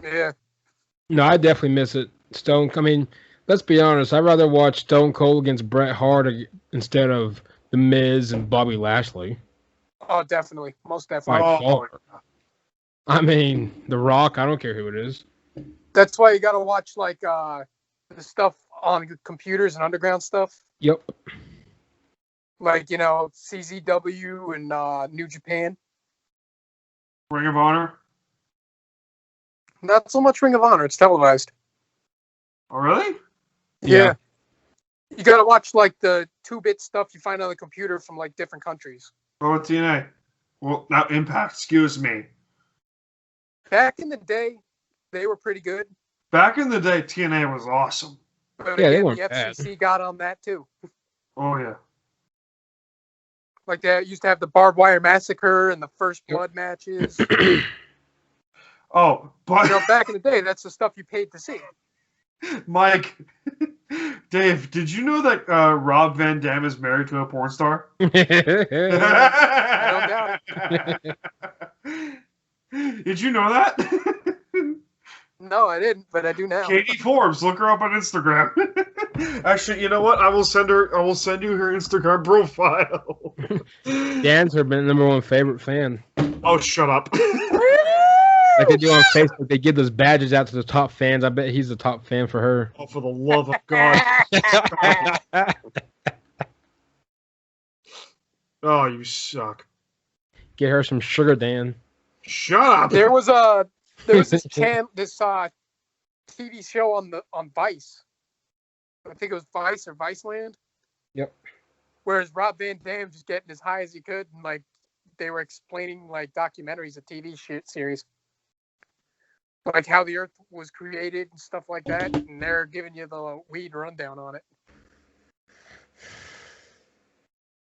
Yeah. No, I definitely miss it. Let's be honest. I'd rather watch Stone Cold against Bret Hart instead of The Miz and Bobby Lashley. Oh, definitely. Most definitely. By far. The Rock, I don't care who it is. That's why you got to watch, the stuff on computers and underground stuff. Yep. Like, CZW and New Japan. Ring of Honor. Not so much Ring of Honor. It's televised. Oh, really? Yeah. You got to watch, like, the 2-bit stuff you find on the computer from, like, different countries. Oh, TNA. Well, now Impact. Excuse me. Back in the day, they were pretty good. Back in the day, TNA was awesome. But Yeah, they again, weren't the bad. FCC got on that, too. Oh, yeah. Like, they used to have the Barbed Wire Massacre and the First Blood matches. Oh, but Back in the day, that's the stuff you paid to see. Mike, Dave, did you know that Rob Van Dam is married to a porn star? I don't doubt it. Did you know that? No, I didn't, but I do now. Katie Forbes, look her up on Instagram. Actually, you know what? I will send you her Instagram profile. Dan's her number one favorite fan. Oh, shut up. Like they do on Facebook, they give those badges out to the top fans. I bet he's the top fan for her. Oh, for the love of God. Oh, you suck. Get her some sugar, Dan. Shut up. There was this TV show on Vice. I think it was Vice or Viceland. Yep. Whereas Rob Van Dam just getting as high as he could, and like they were explaining like documentaries, a TV series, like how the Earth was created and stuff like that, and they're giving you the weed rundown on it.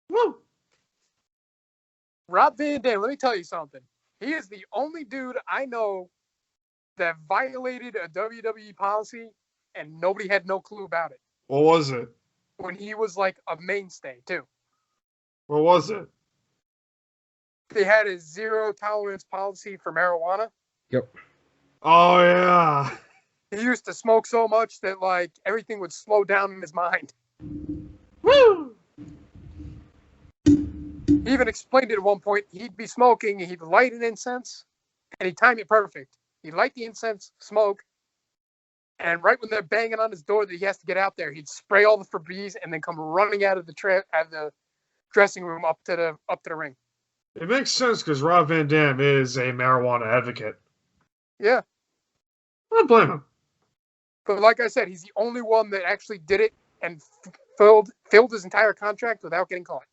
Woo. Rob Van Dam, let me tell you something. He is the only dude I know that violated a WWE policy and nobody had no clue about it. What was it? When he was like a mainstay too. What was it? They had a zero tolerance policy for marijuana. Yep. Oh, yeah. He used to smoke so much that like everything would slow down in his mind. Woo! He even explained it at one point. He'd be smoking, he'd light an incense, and he'd time it perfect. He'd light the incense, smoke, and right when they're banging on his door that he has to get out there, he'd spray all the Febreze and then come running out of the dressing room up to the ring. It makes sense because Rob Van Dam is a marijuana advocate. Yeah. I don't blame him. But like I said, he's the only one that actually did it and filled his entire contract without getting caught.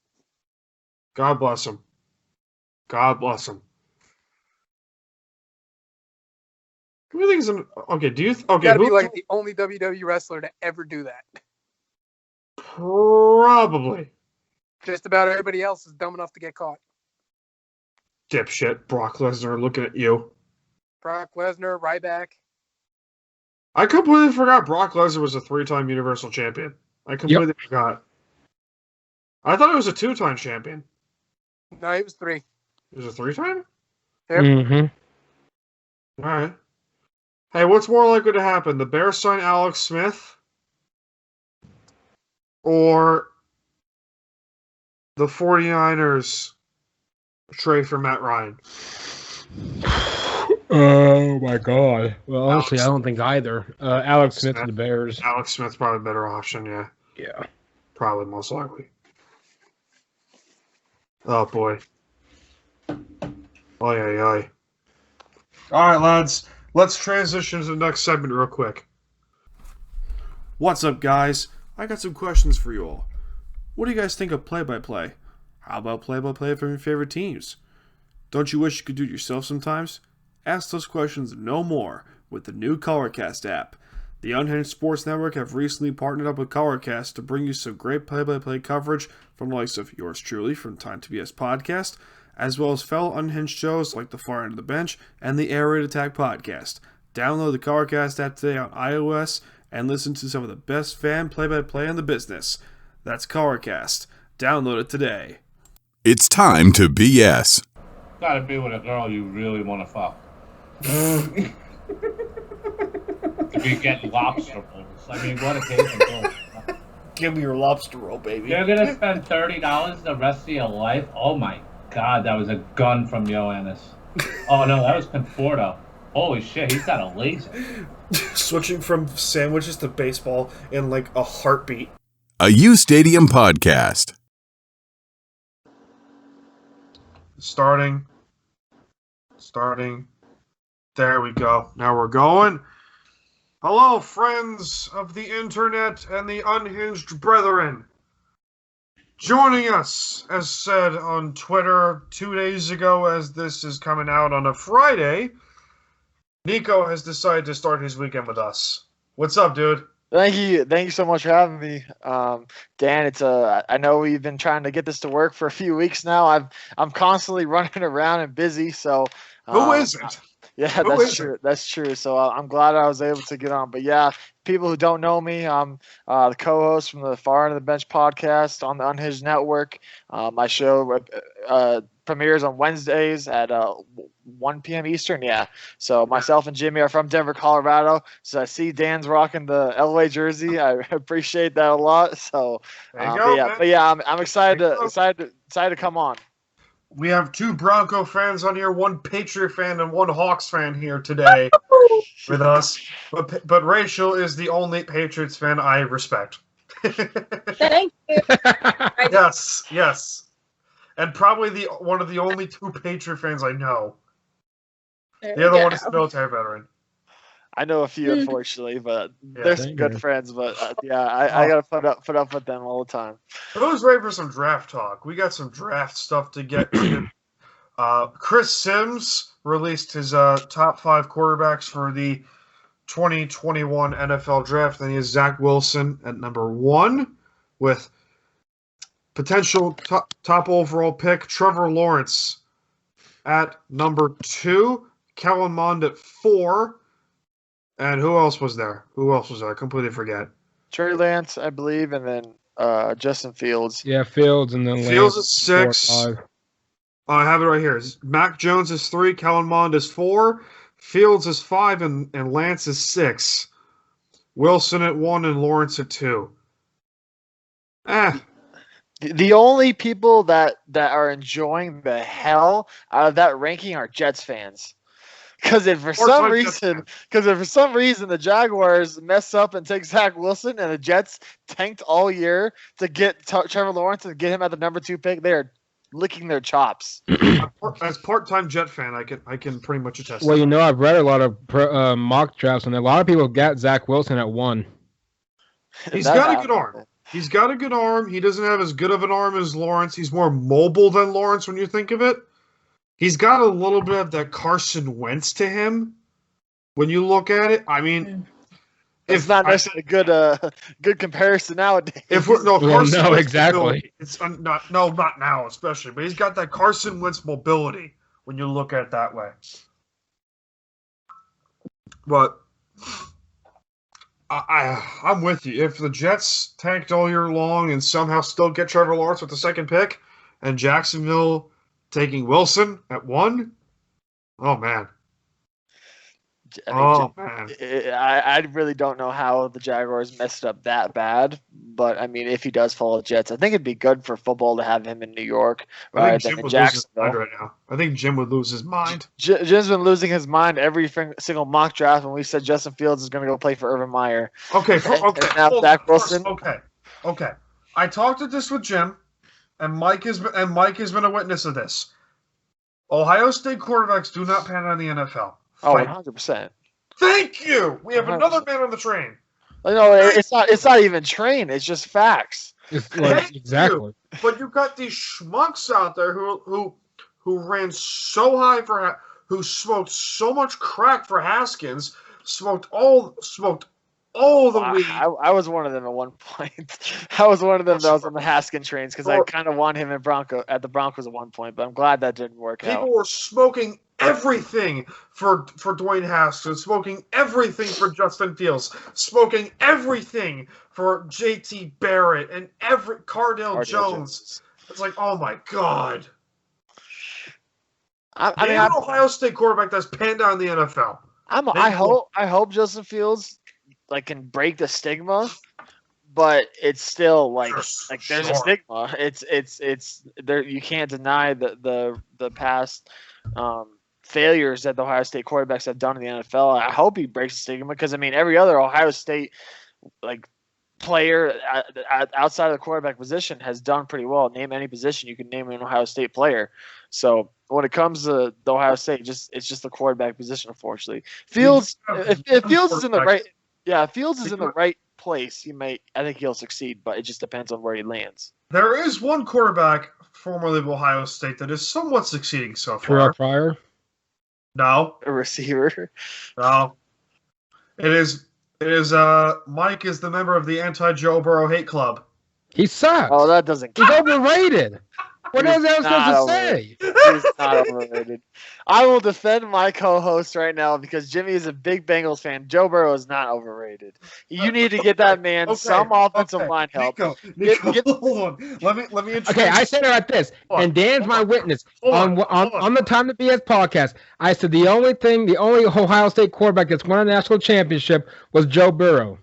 God bless him. God bless him. Who do you think is okay? Do you okay? Gotta be like the only WWE wrestler to ever do that. Probably. Just about everybody else is dumb enough to get caught. Dipshit, Brock Lesnar looking at you. Brock Lesnar, Ryback. I completely forgot Brock Lesnar was a 3-time Universal Champion. I completely forgot. I thought he was a 2-time champion. No, he was 3. He was a 3-time? Yep. Mm-hmm. All right. Hey, what's more likely to happen? The Bears sign Alex Smith? Or the 49ers trade for Matt Ryan? Oh, my God. Well, honestly, I don't think either. Alex Smith to the Bears. Alex Smith's probably a better option, yeah. Yeah. Probably, most likely. Oh, boy. Oy, oy, oy. All right, lads. Let's transition to the next segment real quick. What's up, guys? I got some questions for you all. What do you guys think of play-by-play? How about play-by-play from your favorite teams? Don't you wish you could do it yourself sometimes? Ask those questions and no more with the new ColorCast app. The Unhinged Sports Network have recently partnered up with ColorCast to bring you some great play-by-play coverage from the likes of yours truly from Time to BS Podcast, as well as fellow Unhinged shows like The Far End of the Bench and the Air Raid Attack Podcast. Download the ColorCast app today on iOS and listen to some of the best fan play-by-play in the business. That's ColorCast. Download it today. It's time to BS. Gotta be with a girl you really want to fuck. To be getting lobster rolls. I mean, what a case. Give me your lobster roll, baby. You're gonna spend $30 the rest of your life? Oh my God, that was a gun from Ioannis. Oh no, that was Conforto. Holy shit, he's got a laser. Switching from sandwiches to baseball in like a heartbeat. A UStadium podcast. Starting. There we go. Now we're going. Hello, friends of the internet and the unhinged brethren. Joining us, as said on Twitter 2 days ago, as this is coming out on a Friday, Niko has decided to start his weekend with us. What's up, dude? Thank you so much for having me, Dan. It's I know we've been trying to get this to work for a few weeks now. I'm constantly running around and busy, so Who isn't? Yeah, that's true. That's true. So I'm glad I was able to get on. But yeah, people who don't know me, I'm the co-host from the Far End of the Bench podcast on the Unhinged Network. My show premieres on Wednesdays at 1 p.m. Eastern. Yeah. So myself and Jimmy are from Denver, Colorado. So I see Dan's rocking the LA jersey. I appreciate that a lot. So but yeah, I'm excited to come on. We have 2 Bronco fans on here, 1 Patriot fan and 1 Hawks fan here today with us. But Rachael is the only Patriots fan I respect. Thank you. Yes. And probably one of the only 2 Patriot fans I know. The other one is a military veteran. I know a few, unfortunately, but they're some good friends. But I gotta put up with them all the time. For those ready for some draft talk, we got some draft stuff to get to. Chris Sims released his top 5 quarterbacks for the 2021 NFL draft. Then he has Zach Wilson at number 1 with potential top overall pick Trevor Lawrence at number 2, Kellen Mond at 4. And who else was there? I completely forget. Trey Lance, I believe, and then Justin Fields. Yeah, Fields, and then Fields is 6. I have it right here. Mac Jones is 3, Kellen Mond is 4, Fields is 5, and Lance is 6. Wilson at 1 and Lawrence at 2. The only people that are enjoying the hell out of that ranking are Jets fans. Because if for some reason the Jaguars mess up and take Zach Wilson and the Jets tanked all year to get Trevor Lawrence and get him at the number 2 pick, they are licking their chops. As part-time Jet fan, I can pretty much attest. Well, I've read a lot of mock drafts, and a lot of people got Zach Wilson at 1. He's got a good arm. He doesn't have as good of an arm as Lawrence. He's more mobile than Lawrence when you think of it. He's got a little bit of that Carson Wentz to him when you look at it. I mean, it's not necessarily a good comparison nowadays. Exactly. It's not now especially, but he's got that Carson Wentz mobility when you look at it that way. But I'm with you. If the Jets tanked all year long and somehow still get Trevor Lawrence with the 2nd pick, and Jacksonville taking Wilson at 1? Oh, man. I really don't know how the Jaguars messed up that bad. But, I mean, if he does follow the Jets, I think it'd be good for football to have him in New York rather than in Jacksonville. Right now. I think Jim would lose his mind. Jim's been losing his mind every single mock draft when we said Justin Fields is going to go play for Urban Meyer. Okay. Now Zach Wilson. Okay. I talked with this with Jim. And Mike has been a witness of this. Ohio State quarterbacks do not pan out in the NFL. Oh, 100%. Thank you. We have 100%. Another man on the train. No, it's not even train. It's just facts. Exactly. But you've got these schmucks out there who ran so high who smoked so much crack for Haskins, smoked all the weed. I was one of them at one point. I was one of them that was on the Haskins trains because I kind of wanted him at the Broncos at one point, but I'm glad that didn't work out. People were smoking everything for Dwayne Haskins, smoking everything for Justin Fields, smoking everything for JT Barrett and Cardale Jones. It's like, oh my God. I mean, an Ohio State quarterback that's panned out in the NFL. I hope Justin Fields can break the stigma, but it's still there's a stigma. It's there. You can't deny the past failures that the Ohio State quarterbacks have done in the NFL. I hope he breaks the stigma because, I mean, every other Ohio State player outside of the quarterback position has done pretty well. Name any position, you can name an Ohio State player. So when it comes to the Ohio State, it's just the quarterback position, unfortunately. Fields, if Fields is in the right, Fields is in the right place, I think he'll succeed, but it just depends on where he lands. There is one quarterback formerly of Ohio State that is somewhat succeeding so far. Terrell Pryor? No. A receiver? No. It is Mike is the member of the anti-Joe Burrow hate club. He sucks. Oh, that doesn't count. He's overrated. What else am I supposed to say? He's not overrated. I will defend my co-host right now because Jimmy is a big Bengals fan. Joe Burrow is not overrated. You need to get that man some offensive line help. Niko, hold on. Let me introduce. Okay, I said it like this, and Dan's my witness on the Time to BS podcast. I said the only Ohio State quarterback that's won a national championship was Joe Burrow.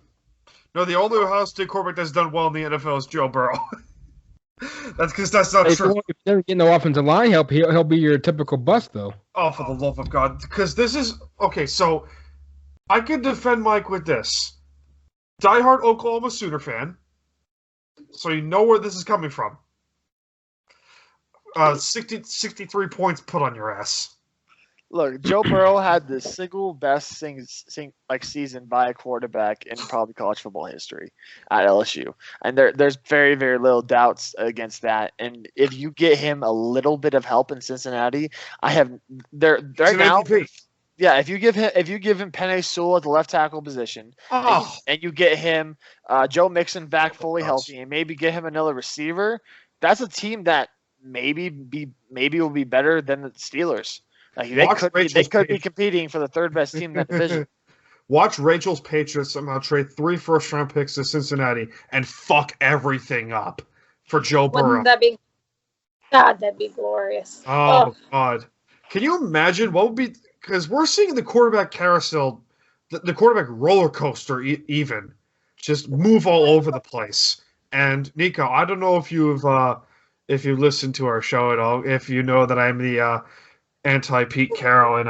No, the only Ohio State quarterback that's done well in the NFL is Joe Burrow. That's not true. If he doesn't get no offensive line help, he'll be your typical bust, though. Oh, for the love of God. Because this is... Okay, so I can defend Mike with this. Diehard Oklahoma Sooner fan. So you know where this is coming from. 63 points put on your ass. Look, Joe Burrow had the single best season by a quarterback in probably college football history at LSU, and there's very, very little doubts against that. And if you get him a little bit of help in Cincinnati, right now. Yeah, if you give him Penei Sewell at the left tackle position, and you get him Joe Mixon back fully healthy, and maybe get him another receiver, that's a team that maybe will be better than the Steelers. They could be competing for the third best team in that division. Watch Rachel's Patriots somehow trade 3 first-round picks to Cincinnati and fuck everything up for Joe Burrow. Wouldn't that be? God, that'd be glorious. Oh God, can you imagine what would be? Because we're seeing the quarterback carousel, the quarterback roller coaster, even just move all over the place. And Niko, I don't know if you've listened to our show at all, if you know that I'm the anti-Pete Carroll, and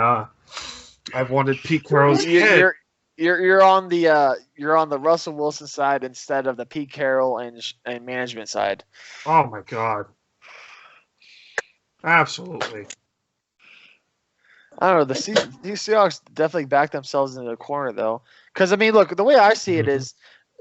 I've wanted Pete Carroll's head. You're on the Russell Wilson side instead of the Pete Carroll and management side. Oh my God! Absolutely. I don't know. These Seahawks definitely backed themselves into the corner though, because I mean, look, the way I see it is,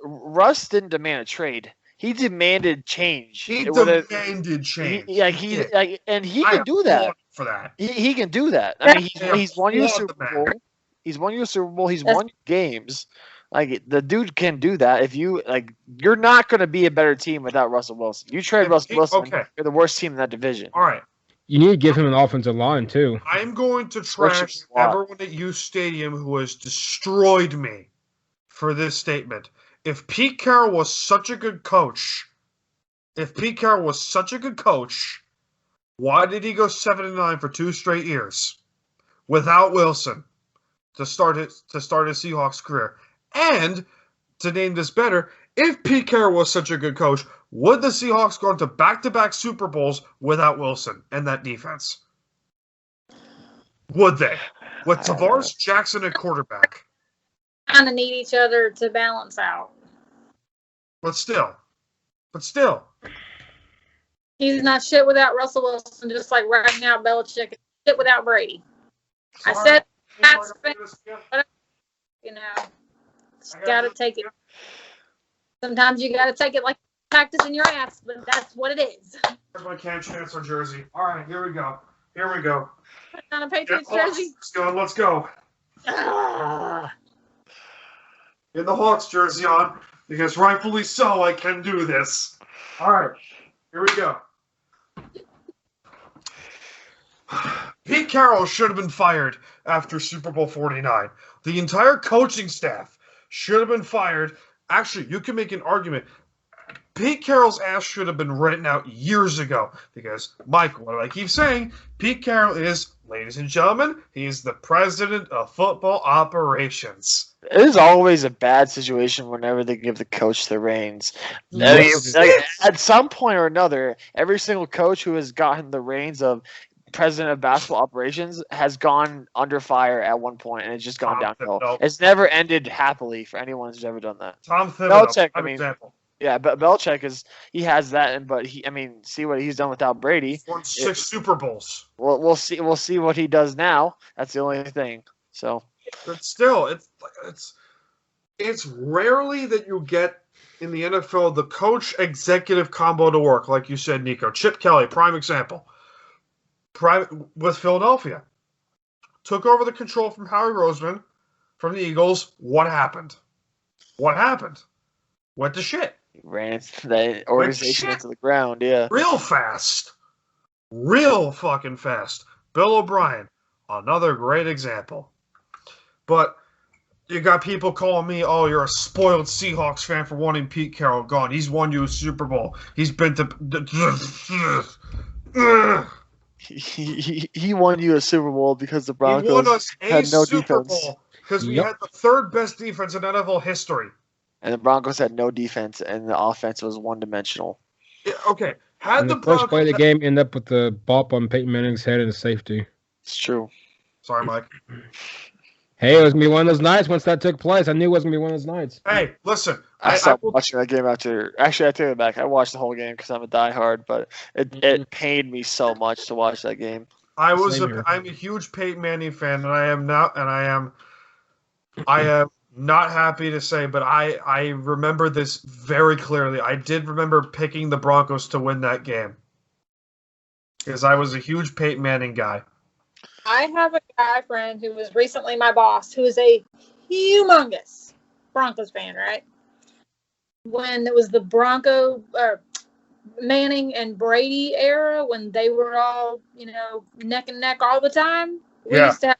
Russ didn't demand a trade. He demanded change. He demanded change. He can do that. For that, he can do that. I mean, he's won you a Super Bowl. He's won you a Super Bowl. He's won games. The dude can do that. If you you're not going to be a better team without Russell Wilson. You trade Russell Wilson, you're the worst team in that division. All right. You need to give him an offensive line too. I'm going to trash everyone at UStadium who has destroyed me for this statement. If Pete Carroll was such a good coach, why did he go 7-9 for 2 straight years without Wilson to start his Seahawks career? And to name this better, if Pete Carroll was such a good coach, would the Seahawks go into back-to-back Super Bowls without Wilson and that defense? Would they? With Tavares Jackson at quarterback. Kind of need each other to balance out. But still. He's not shit without Russell Wilson, just like right now Belichick is shit without Brady. I said that's gotta take it. Sometimes you gotta take it like practice in your ass, but that's what it is. Here's my Cam Chancellor jersey. All right, here we go. Put on a Patriots jersey. Let's go. Get the Hawks jersey on, because rightfully so, I can do this. All right, here we go. Pete Carroll should have been fired after Super Bowl 49. The entire coaching staff should have been fired. Actually, you can make an argument. Pete Carroll's ass should have been written out years ago. Because, Mike, what do I keep saying? Pete Carroll is, ladies and gentlemen, he's the president of football operations. It is always a bad situation whenever they give the coach the reins. At some point or another, every single coach who has gotten the reins of president of basketball operations has gone under fire at one point, and it's just gone downhill. Thibodeau. It's never ended happily for anyone who's ever done that. Tom Thibodeau, Belichick, prime example. Yeah, but Belichick he has that, but see what he's done without Brady. He's won 6 Super Bowls. We'll see what he does now. That's the only thing. So, but still, it's rarely that you get in the NFL the coach executive combo to work, like you said, Niko. Chip Kelly, prime example. With Philadelphia, took over the control from Howie Roseman from the Eagles. What happened? Went to shit. Ran the organization into the ground, yeah. Real fast. Real fucking fast. Bill O'Brien, another great example. But you got people calling me, oh, you're a spoiled Seahawks fan for wanting Pete Carroll gone. He's won you a Super Bowl. He's been to... He won you a Super Bowl because the Broncos won us had no Super defense. Bowl because we had the 3rd best defense in NFL history. And the Broncos had no defense, and the offense was one-dimensional. Yeah, okay. And the first play of the game ended up with the ball on Peyton Manning's head and safety. It's true. Sorry, Mike. Hey, it was going to be one of those nights once that took place. I knew it was going to be one of those nights. Hey, listen. I stopped watching that game after. Actually, I take it back. I watched the whole game because I'm a diehard, but it pained me so much to watch that game. I'm a huge Peyton Manning fan, and I am not happy to say, but I remember this very clearly. I did remember picking the Broncos to win that game because I was a huge Peyton Manning guy. I have a guy friend who was recently my boss who is a humongous Broncos fan, right? When it was the Manning and Brady era, when they were all, neck and neck all the time, we used to have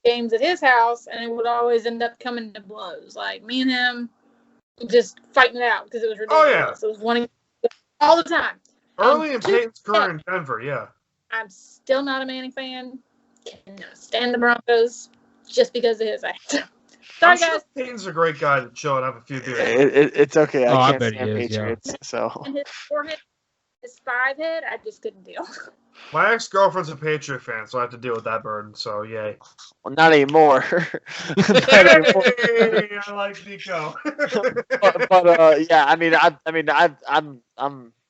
games at his house, and it would always end up coming to blows. Like, me and him just fighting it out because it was ridiculous. Oh, yeah. It was wanting all the time. Early in Peyton's career in Denver, yeah. I'm still not a Manning fan. Cannot stand the Broncos just because of his act. Sorry, guys. Peyton's a great guy to chill and have a few beers. It's okay. I can't bet he stand is, Patriots. yeah. So. And his forehead, his 5 head, I just couldn't deal. My ex-girlfriend's a Patriot fan, so I have to deal with that burden. So yay. Well, not anymore. Not anymore. Hey, I like Niko. but yeah,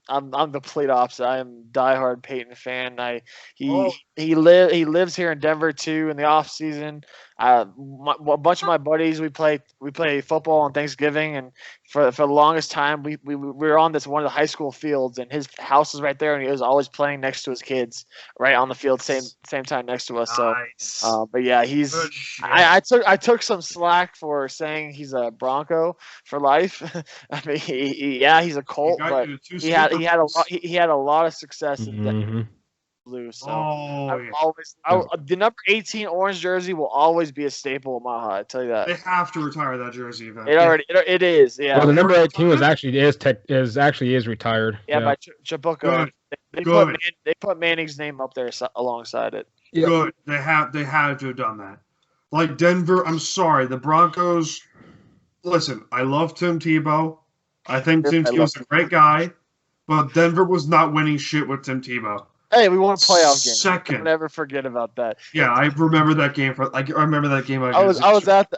I'm the complete opposite. I am diehard Peyton fan. He lives here in Denver too in the off season. A bunch of my buddies we play football on Thanksgiving, and for the longest time we were on one of the high school fields, and his house is right there, and he was always playing next to his kids right on the field same time next to us. Nice. So but yeah, I took some slack for saying he's a Bronco for life. I mean he's a Colt, but he had a lot of success in Denver. Blue, so the number 18 orange jersey will always be a staple of my heart. I tell you that. They have to retire that jersey. It is. Yeah. Well, the number 18 is actually retired. Yeah, by Chabuco. They put Manning's name up there alongside it. Yeah. Good. They had to have done that. Like Denver, I'm sorry, the Broncos. Listen, I love Tim Tebow. I think Tim Tebow's a great guy, but Denver was not winning shit with Tim Tebow. Hey, we won a playoff game. Second. Don't never forget about that. Yeah, I remember that game. I remember that game. I was at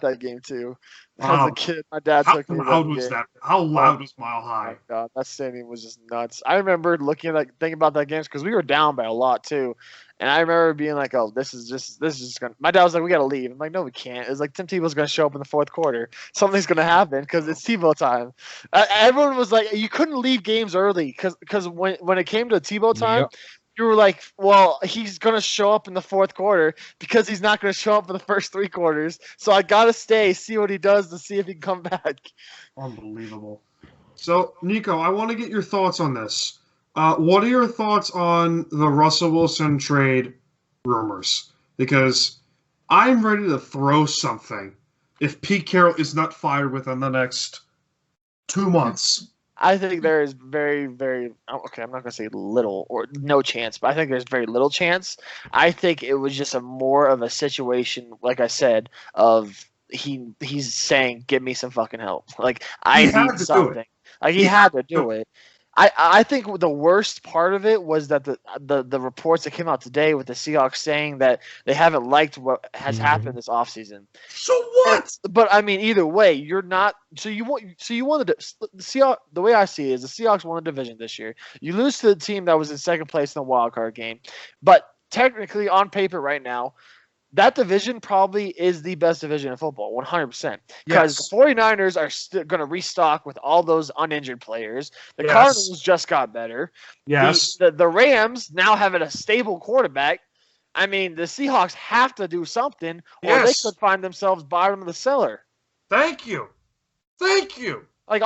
that game too. As a kid, my dad took me. How loud was that? How loud was Mile High? Oh my God, that stadium was just nuts. I remember thinking about that game because we were down by a lot too, and I remember being like, "Oh, this is just gonna." My dad was like, "We gotta leave." I'm like, "No, we can't." It's like Tim Tebow's gonna show up in the fourth quarter. Something's gonna happen because it's Tebow time. Everyone was like, "You couldn't leave games early because when it came to Tebow time." Yep. You were like, well, he's going to show up in the fourth quarter because he's not going to show up for the first 3 quarters. So I got to see what he does to see if he can come back. Unbelievable. So, Niko, I want to get your thoughts on this. What are your thoughts on the Russell Wilson trade rumors? Because I'm ready to throw something if Pete Carroll is not fired within the next 2 months. I think there is very, very I'm not going to say little or no chance, but I think there's very little chance. I think it was just more of a situation, like I said, of he's saying, "Give me some fucking help." Like I need something. Like he had to do it. I think the worst part of it was that the reports that came out today with the Seahawks saying that they haven't liked what has happened this offseason. So what? But I mean, either way, you're not. So you wanted the Seahawks. The way I see it is the Seahawks won the division this year. You lose to the team that was in second place in the wild card game, but technically on paper right now, that division probably is the best division in football, 100%. Because the 49ers are still going to restock with all those uninjured players. The Cardinals just got better. Yes. The Rams now having a stable quarterback. I mean, the Seahawks have to do something, or they could find themselves bottom of the cellar. Thank you. Like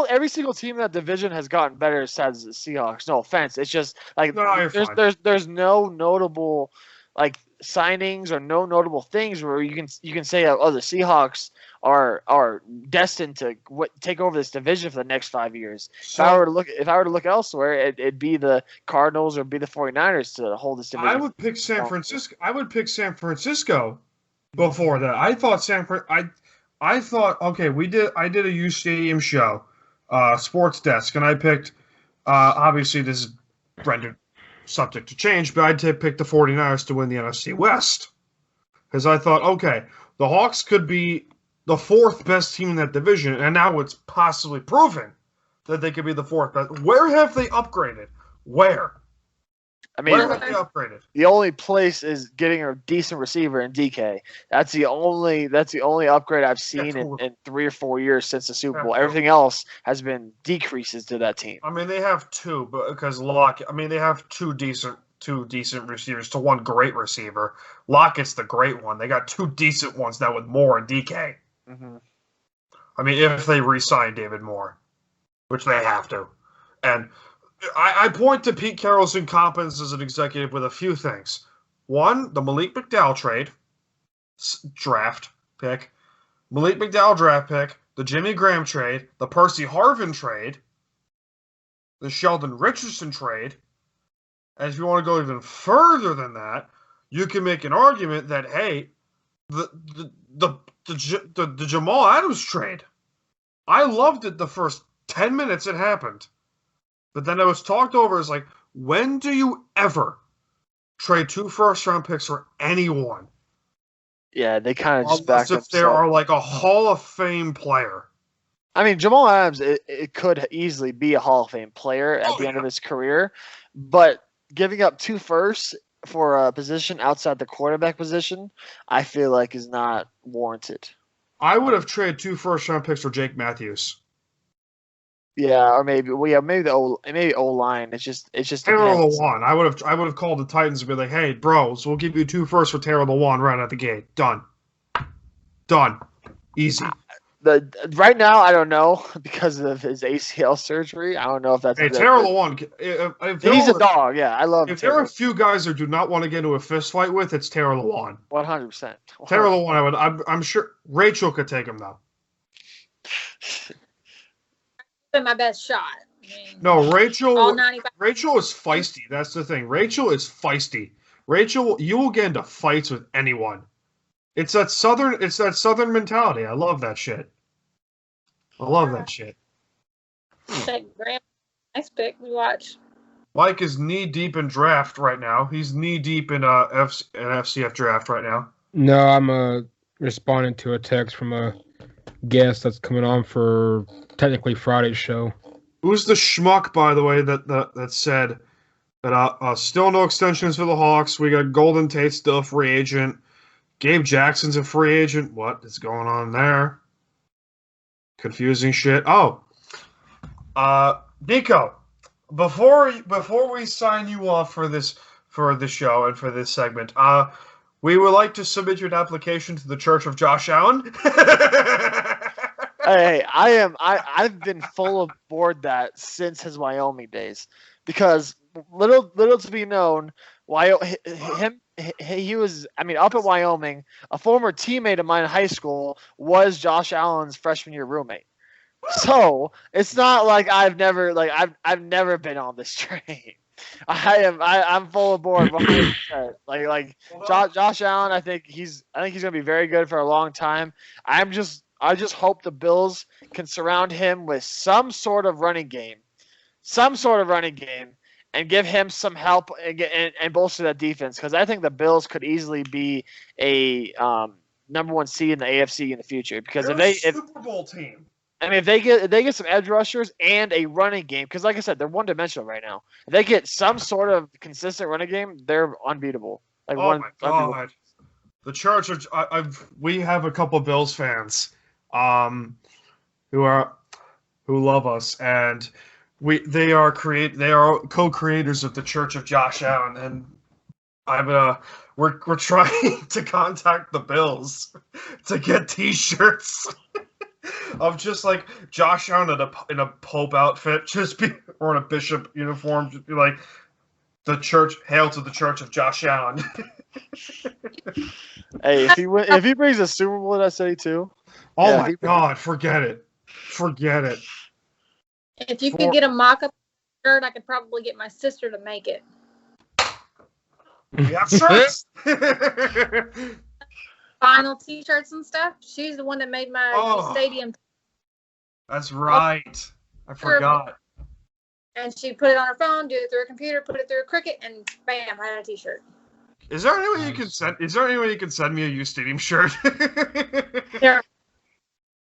every single team in that division has gotten better besides the Seahawks. No offense, it's just like there's no notable like signings or no notable things where you can say, oh, the Seahawks are destined to take over this division for the next 5 years. So, if I were to look elsewhere, it'd be the Cardinals or be the 49ers to hold this division. I would pick San Francisco. I would pick San Francisco before that. I thought okay, I did a UStadium show, Sports Desk, and I picked obviously this is rendered subject to change, but I'd pick the 49ers to win the NFC West. Because I thought, okay, the Hawks could be the fourth best team in that division, and now it's possibly proven that they could be the fourth best. Where have they upgraded? Where? I mean, where have they upgraded? The only place is getting a decent receiver in DK. That's the only upgrade I've seen in 3 or 4 years since the Super Bowl. Everything else has been decreases to that team. I mean, they have two, but because they have two decent receivers to one great receiver. Lockett's the great one. They got two decent ones now with Moore and DK. Mm-hmm. I mean, if they re-sign David Moore, which they have to, and I point to Pete Carroll's incompetence as an executive with a few things. One, the Malik McDowell draft pick, the Jimmy Graham trade, the Percy Harvin trade, the Sheldon Richardson trade. And if you want to go even further than that, you can make an argument that, hey, the Jamal Adams trade, I loved it the first 10 minutes it happened. But then it was talked over as like, when do you ever trade 2 first-round picks for anyone? Yeah, they kind of just backed up. If they are like a Hall of Fame player. I mean, Jamal Adams, it could easily be a Hall of Fame player at the end of his career, but giving up 2 firsts for a position outside the quarterback position, I feel like is not warranted. I would have traded 2 first-round picks for Jake Matthews. Yeah, or maybe O-line. It's just Taylor Lewan. I would have called the Titans and be like, "Hey, bros, we'll give you 2 firsts for Taylor Lewan right at the gate. Done. Easy." Right now, I don't know because of his ACL surgery. I don't know if that's. Hey, Taylor Lewan. He's a dog. Yeah, I love. If there are a few guys I do not want to get into a fist fight with, it's Taylor Lewan. 100%. Taylor Lewan. I'm sure Rachel could take him though. My best shot. I mean, no, Rachel is feisty. That's the thing. Rachel is feisty. Rachel, you will get into fights with anyone. It's that southern mentality. I love that shit. Next pick we watch. Mike is knee deep in draft right now. He's knee deep in an FCF draft right now. No, I'm responding to a text from a guest that's coming on for technically Friday's show. Who's the schmuck, by the way, that said that still no extensions for the Hawks? We got Golden Tate still a free agent. Gabe Jackson's a free agent. What is going on there? Confusing shit. Oh, Niko, before we sign you off for the show and for this segment, we would like to submit your application to the Church of Josh Allen. Hey, I've been full aboard that since his Wyoming days, because little to be known, he was, up at Wyoming, a former teammate of mine in high school was Josh Allen's freshman year roommate. So it's not like I've never been on this train. I'm full aboard 100%. Josh Allen, I think he's gonna be very good for a long time. I just hope the Bills can surround him with some sort of running game, some sort of running game and give him some help and bolster that defense, because I think the Bills could easily be a number 1 seed in the AFC in the future. Because They're a Super Bowl team. I mean, if they get some edge rushers and a running game, because like I said, they're one-dimensional right now. If they get some sort of consistent running game, they're unbeatable. Like my God. The Church of we have a couple Bills fans who love us, and they are co-creators of the Church of Josh Allen, and we're trying to contact the Bills to get T-shirts of just like Josh Allen in a Pope outfit, or in a bishop uniform, just be like, the church, hail to the Church of Josh Allen. Hey, if he brings a Super Bowl in that city too. Oh my God, forget it. If you could get a mock-up shirt, I could probably get my sister to make it. We have shirts. Final T-shirts and stuff. She's the one that made my UStadium. That's right. I forgot. And she put it on her phone, do it through a computer, put it through a Cricut, and bam, I had a T-shirt. Is there any way you can send me a UStadium shirt? Yeah.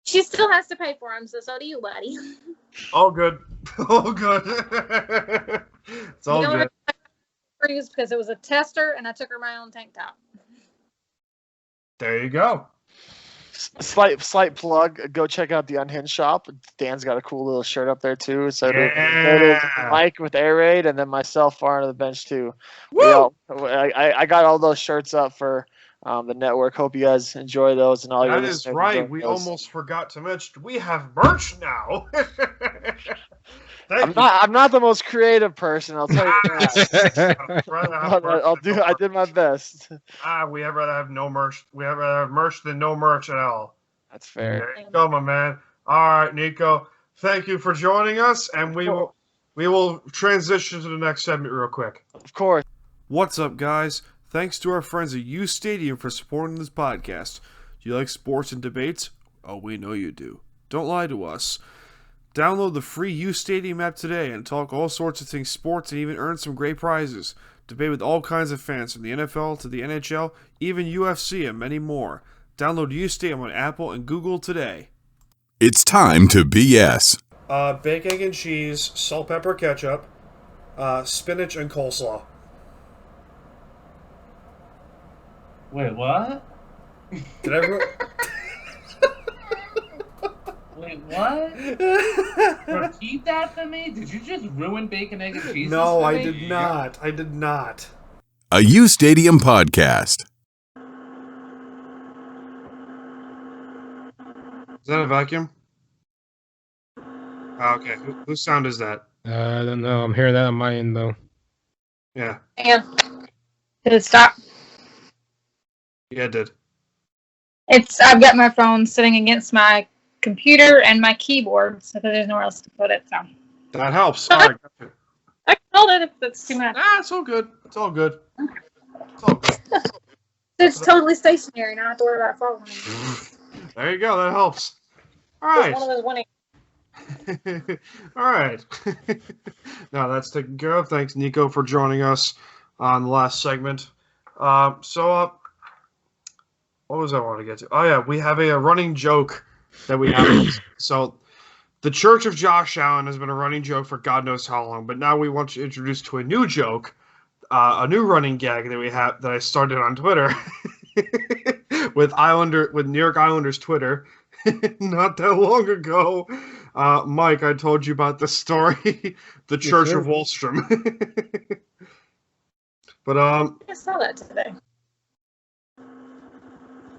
She still has to pay for them, so do you, buddy. All good. It's all good. Because it was a tester, and I took her my own tank top. There you go. Slight plug. Go check out the Unhinged shop. Dan's got a cool little shirt up there too. So did Mike with Air Raid, and then myself far under the bench too. I got all those shirts up for the network. Hope you guys enjoy those and all your. That is right. We almost forgot to mention we have merch now. I'm not the most creative person, I'll tell you that. I did my best. We have rather have no merch. We have rather have merch than no merch at all. That's fair. There you go, my man. All right, Niko. Thank you for joining us, and we will transition to the next segment real quick. Of course. What's up, guys? Thanks to our friends at UStadium for supporting this podcast. Do you like sports and debates? Oh, we know you do. Don't lie to us. Download the free UStadium app today and talk all sorts of things sports and even earn some great prizes. Debate with all kinds of fans from the NFL to the NHL, even UFC and many more. Download UStadium on Apple and Google today. It's time to BS. Bacon, egg, and cheese, salt, pepper, ketchup, spinach, and coleslaw. Wait, what? Did everyone... Wait, what? Repeat that for me? Did you just ruin bacon, egg, and cheese? No, I did not. I did not. A UStadium podcast. Is that a vacuum? Okay. Whose sound is that? I don't know. I'm hearing that on my end, though. Yeah. Yeah. Did it stop? Yeah, it did. I've got my phone sitting against my computer and my keyboard, so there's nowhere else to put it. So that helps. All right, gotcha. I can hold it if that's too much. It's all good. It's all good. It's all good. It's totally stationary. Not have to worry about falling. There you go. That helps. All right. It's one of those winning. All right. Now that's taken care of. Thanks, Niko, for joining us on the last segment. What was I want to get to? Oh yeah, we have a running joke that we have. So the Church of Josh Allen has been a running joke for God knows how long, but now we want to introduce to a new joke, a new running gag that we have that I started on Twitter with New York Islanders Twitter not that long ago. Mike, I told you about the story, the Church of Wahlstrom. But I saw that today.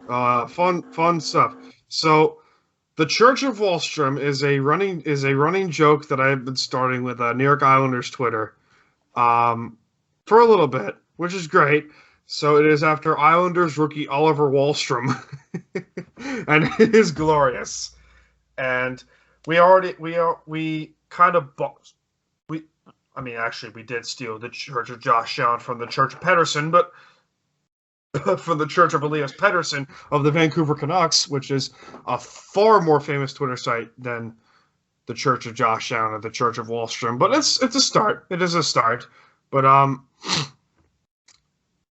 Fun stuff. So, the Church of Wahlstrom is a running joke that I've been starting with New York Islanders Twitter, for a little bit, which is great. So it is after Islanders rookie Oliver Wahlstrom, and it is glorious. And we did steal the Church of Josh Allen from the Church of Pedersen, but from the Church of Elias Pettersson of the Vancouver Canucks, which is a far more famous Twitter site than the Church of Joshtown or the Church of Wahlstrom, but it's a start. It is a start. But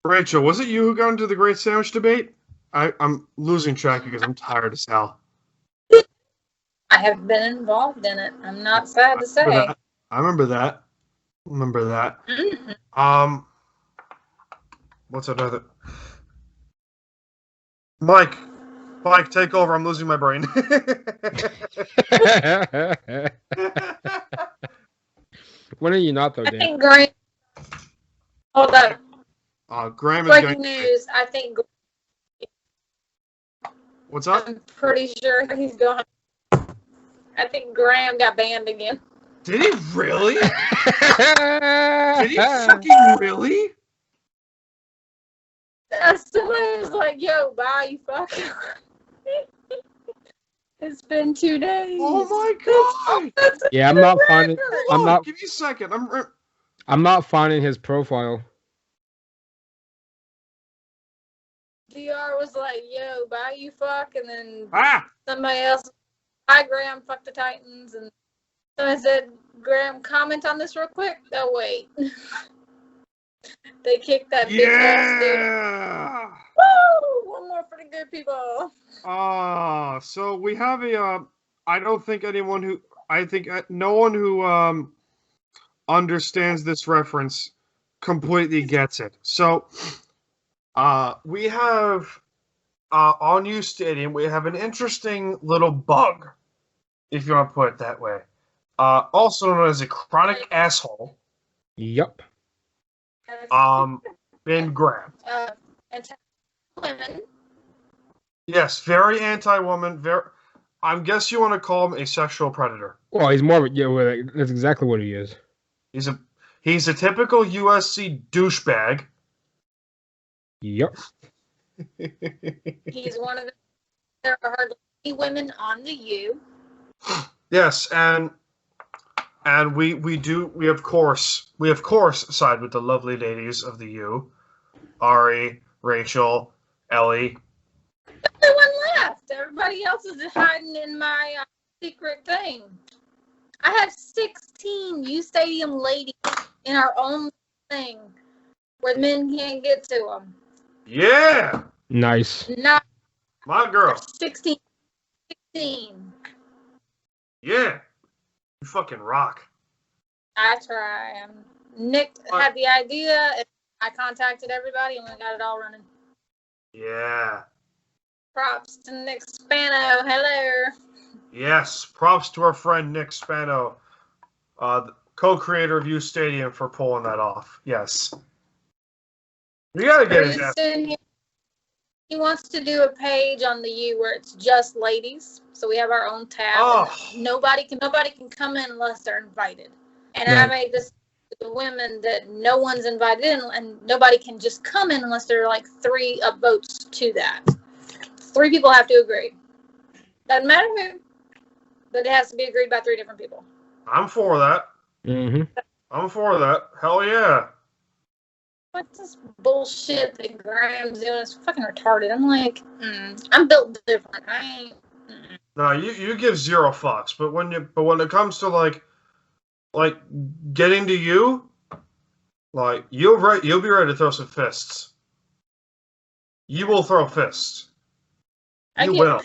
Rachel, was it you who got into the Great Sandwich debate? I'm losing track because I'm tired as hell. I have been involved in it. I'm not sad to say. I remember that. Mm-hmm. What's another? Mike, take over. I'm losing my brain. When are you not, though, Dan? I think Graham. Hold up. Graham is Breaking news. I think. What's up? I'm pretty sure he's going. I think Graham got banned again. Did he really? Did he fucking really? Somebody was like, "Yo, bye, you fucking." It's been 2 days. Oh my god! Yeah, I'm not finding. Give me a second. I'm not finding his profile. DR was like, "Yo, bye, you fuck," and then somebody else, "Hi, Graham, fuck the Titans," and somebody said, "Graham, comment on this real quick." Oh wait, they kicked that big ass dude. Woo! One more for the good people. So we have I don't think no one who understands this reference completely gets it. So we have on UStadium, we have an interesting little bug, if you want to put it that way. Also known as a chronic asshole. Yep. Named Graham. Anti-women. Yes, very anti-woman. I guess you want to call him a sexual predator. Well, he's more. Yeah, that's exactly what he is. He's a typical USC douchebag. Yep. He's one of the. There are hardly any women on the U. Yes, and we of course side with the lovely ladies of the U, Ari, Rachel, Ellie. No one left. Everybody else is hiding in my secret thing. I have 16 UStadium ladies in our own thing where men can't get to them. Yeah. Nice. Not my girl. 16. Yeah. You fucking rock. I try. Nick had the idea, and I contacted everybody, and we got it all running. Yeah. Props to Nick Spano. Hello. Yes. Props to our friend Nick Spano, the co-creator of UStadium, for pulling that off. Yes. You gotta get it. He wants to do a page on the U where it's just ladies, so we have our own tab. Oh. Nobody can come in unless they're invited. And I made this to the women that no one's invited in, and nobody can just come in unless there are like 3 upvotes to that. 3 people have to agree. Doesn't matter who, but it has to be agreed by 3 different people. I'm for that. Mm-hmm. I'm for that. Hell yeah. What's this bullshit that Graham's doing? It's fucking retarded. I'm like, I'm built different. I ain't. No, you give 0 fucks, but when it comes to like getting to you, like you'll be ready to throw some fists. You will throw fists. You will.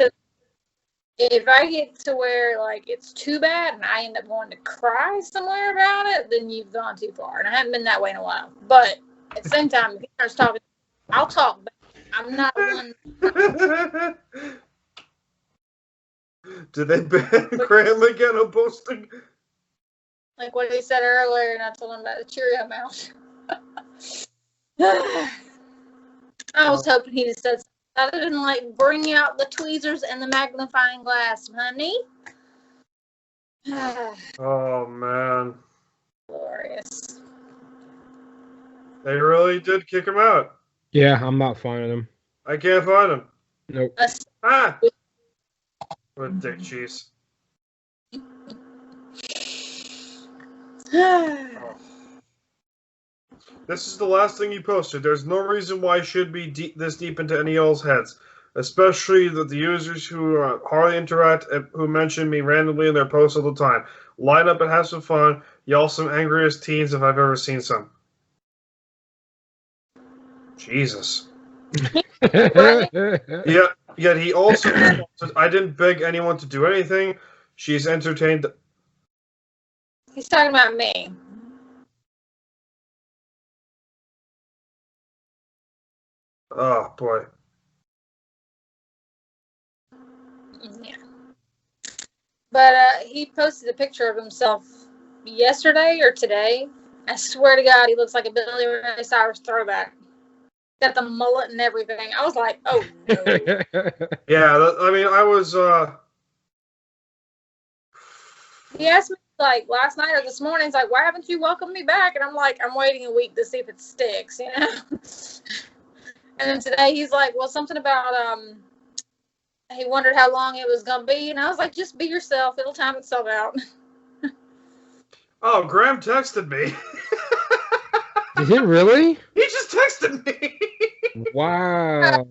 If I get to where like it's too bad and I end up going to cry somewhere about it, then you've gone too far. And I haven't been that way in a while. But at the same time, if he starts talking, I'll talk back. I'm not one. Did they ban Graham again on posting? Like what he said earlier, and I told him about the Cheerio mouth. I was hoping he'd have said something other than like bring out the tweezers and the magnifying glass, honey. Oh man. Glorious. They really did kick him out. Yeah, I'm not finding him. I can't find him. Nope. What a dick cheese. This is the last thing he posted. There's no reason why I should be this deep into any y'all's heads. especially the users who hardly interact and who mention me randomly in their posts all the time. Line up and have some fun. Y'all some angriest teens if I've ever seen some. Jesus. Yeah, yet he also said, I didn't beg anyone to do anything. She's entertained. He's talking about me. Oh, boy. Yeah. But he posted a picture of himself yesterday or today. I swear to God, he looks like a Billy Ray Cyrus throwback. Got the mullet and everything. I was like, oh, no. Yeah, I mean, I was... He asked me, like, last night or this morning, he's like, why haven't you welcomed me back? And I'm like, I'm waiting a week to see if it sticks, you know? And then today he's like, well, something about, he wondered how long it was going to be. And I was like, just be yourself. It'll time itself out. Oh, Graham texted me. Did he really? He just texted me. Wow.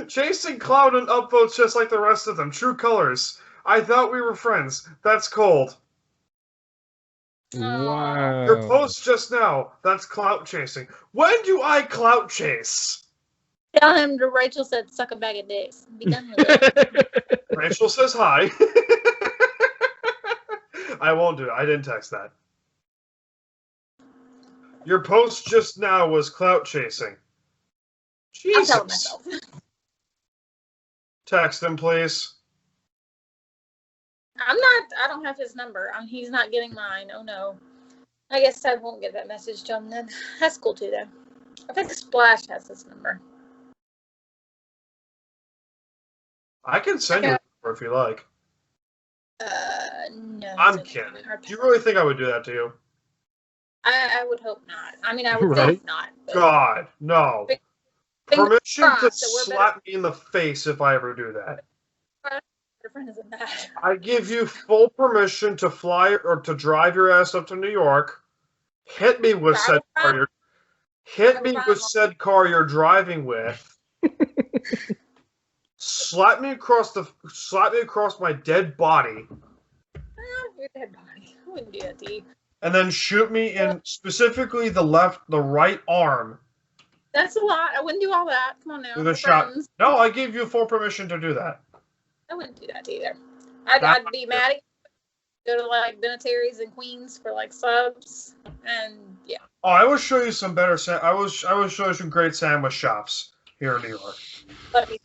Chasing cloud and upvotes just like the rest of them. True colors. I thought we were friends. That's cold. Wow. Your post just now. That's clout chasing. When do I clout chase? Tell him that Rachel said suck a bag of dicks. Be done with it. Rachel says hi. I won't do it. I didn't text that. Your post just now was clout chasing. Jesus. I'm telling myself. Text him, please. I don't have his number. He's not getting mine. Oh, no. I guess I won't get that message to him then. That's cool, too, though. I think Splash has his number. I can send you a number if you like. No. I'm kidding. Do you really think I would do that to you? I would hope not. I mean, I would Right. think not. God, no. Permission to crossed that we're slap me in the face if I ever do that. Friend isn't bad. I give you full permission to fly or to drive your ass up to New York. Hit me with said car. Said car you're driving with. Slap me across my dead body. Your dead body. I wouldn't do that to you. And then shoot me in specifically the right arm. That's a lot. I wouldn't do all that. Come on now. With a shot. No, I give you full permission to do that. I wouldn't do that either. I'd be mad at you. Go to like Benetari's and Queens for like subs, and yeah. Oh, I will show you some better. I will show you some great sandwich shops here in New York. Let me.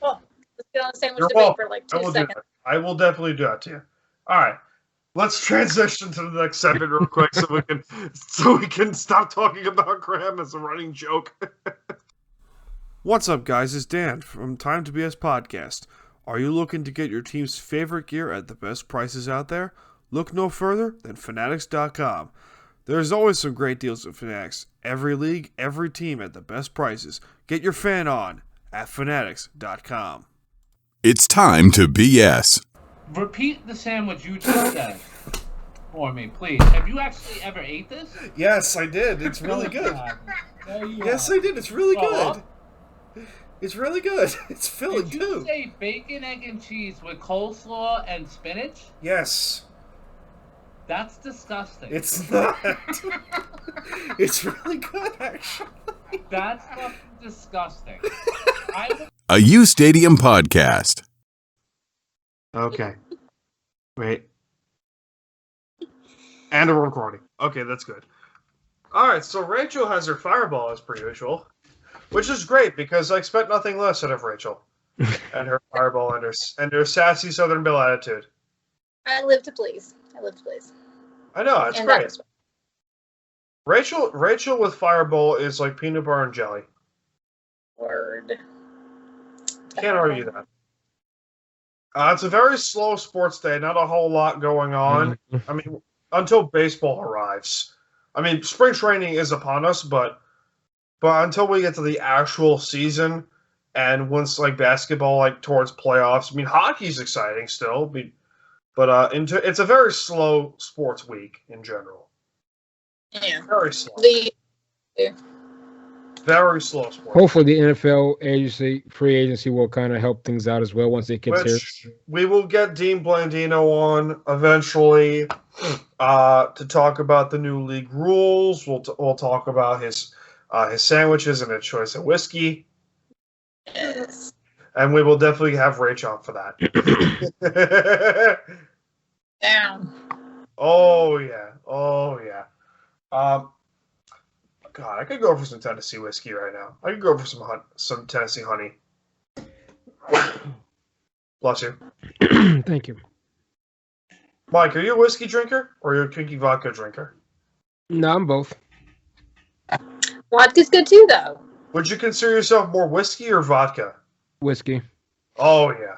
Well, let's get on the sandwich debate for like 2 seconds. I will definitely do that to you. All right, let's transition to the next segment real quick so we can stop talking about Graham as a running joke. What's up, guys? It's Dan from Time to BS Podcast. Are you looking to get your team's favorite gear at the best prices out there? Look no further than Fanatics.com. There's always some great deals at Fanatics. Every league, every team at the best prices. Get your fan on at Fanatics.com. It's time to BS. Repeat the sandwich you just said for me, please. Have you actually ever ate this? Yes, I did. It's really good. Yes, I did. It's really good. It's really good. It's filling too. Did you say bacon, egg, and cheese with coleslaw and spinach? Yes. That's disgusting. It's not. It's really good, actually. That's fucking disgusting. A UStadium podcast. Okay. Wait. And a recording. Okay, that's good. All right, so Rachel has her fireball as per usual. Which is great because I expect nothing less out of Rachel and her fireball and her sassy Southern Belle attitude. I live to please. I know, it's great. Rachel with fireball is like peanut butter and jelly. Word. Can't argue that. It's a very slow sports day. Not a whole lot going on. I mean, until baseball arrives. I mean, spring training is upon us, but until we get to the actual season, and once like basketball like towards playoffs, I mean hockey's exciting still, but it's a very slow sports week in general. Yeah, very slow. Very slow sport. Hopefully, the NFL free agency will kind of help things out as well once it gets here. We will get Dean Blandino on eventually to talk about the new league rules. We'll talk about his sandwiches and his choice of whiskey. Yes. And we will definitely have Rach on for that. Down. Oh yeah. God, I could go for some Tennessee whiskey right now. I could go for some Tennessee honey. Bless you. Thank you. Mike, are you a whiskey drinker or are you a kinky vodka drinker? No, I'm both. Vodka's good too, though. Would you consider yourself more whiskey or vodka? Whiskey. Oh yeah.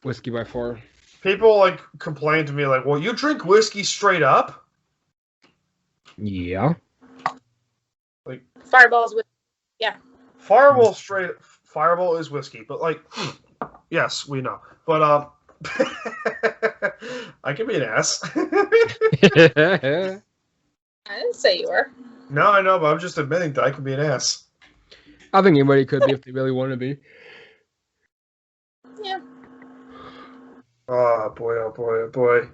Whiskey by far. People complain to me well, you drink whiskey straight up? Yeah. Fireball's whiskey. Yeah. Fireball is whiskey, but yes, we know. But I can be an ass. I didn't say you were. No, I know, but I'm just admitting that I can be an ass. I think anybody could be if they really want to be. Yeah. Oh boy, oh boy, oh boy.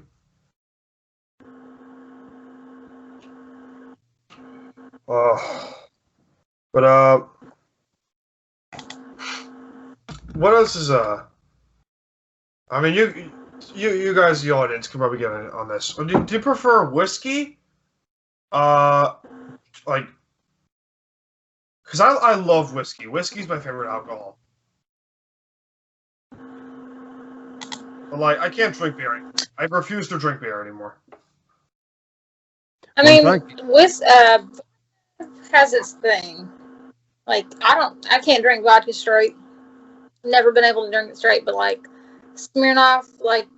But what else is I mean, you guys, the audience, can probably get in on this. Do you prefer whiskey? Because I love whiskey. Whiskey's my favorite alcohol. But I can't drink beer. I refuse to drink beer anymore. I mean, has its thing. I can't drink vodka straight. Never been able to drink it straight, but Smirnoff,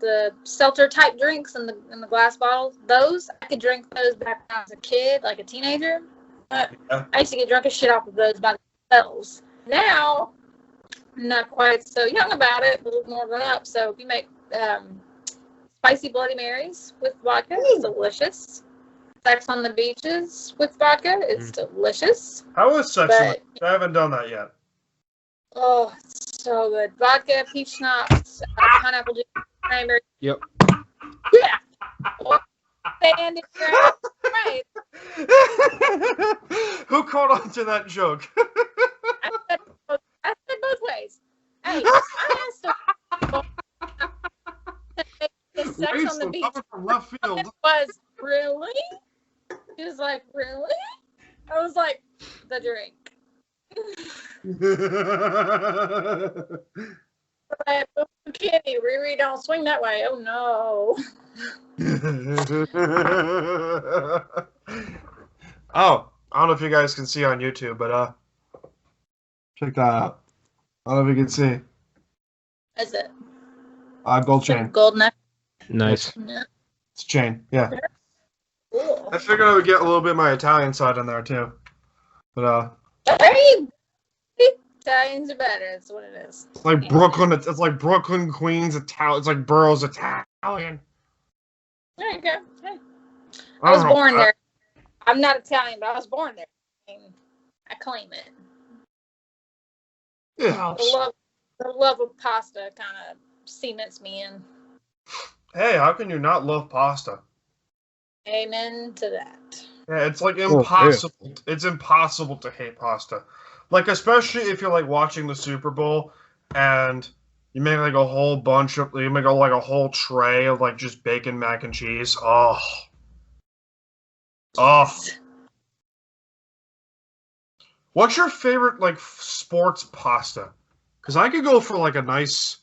the seltzer type drinks in the glass bottles, those I could drink those back when I was a kid, a teenager. But I used to get drunk as shit off of those by themselves. Now, I'm not quite so young about it, but a little more grown up. So if you make spicy Bloody Marys with vodka, it's delicious. Sex on the beaches with vodka, it's delicious. How is sex on the beach? I haven't done that yet. Oh, it's so good. Vodka, peach schnapps, pineapple juice, cranberry. Yep. Yeah. Stand in your ass. Right. Who caught on to that joke? I said both ways. Hey, I asked him the sex on the beach. From left field. It was really? He was like, really? I was like, the drink. Kitty, Riri, don't swing that way. Oh no. Oh, I don't know if you guys can see on YouTube, but check that out. I don't know if you can see. Is it? Gold chain. Gold neck. Nice. Yeah. It's a chain, yeah. Cool. I figured I would get a little bit of my Italian side in there too. But hey, Italians are better. That's what it is. It's like Brooklyn. It's like Brooklyn, Queens, Italian. It's like boroughs Italian. There you go. Hey. I was born there. I'm not Italian, but I was born there. I claim it. Yeah. The love of pasta kind of cements me in. Hey, how can you not love pasta? Amen to that. Yeah, it's impossible. Oh, yeah. It's impossible to hate pasta. Especially if you're watching the Super Bowl and you make a whole bunch of, you make a whole tray of just bacon mac and cheese. Oh. Oh. What's your favorite sports pasta? Because I could go for a nice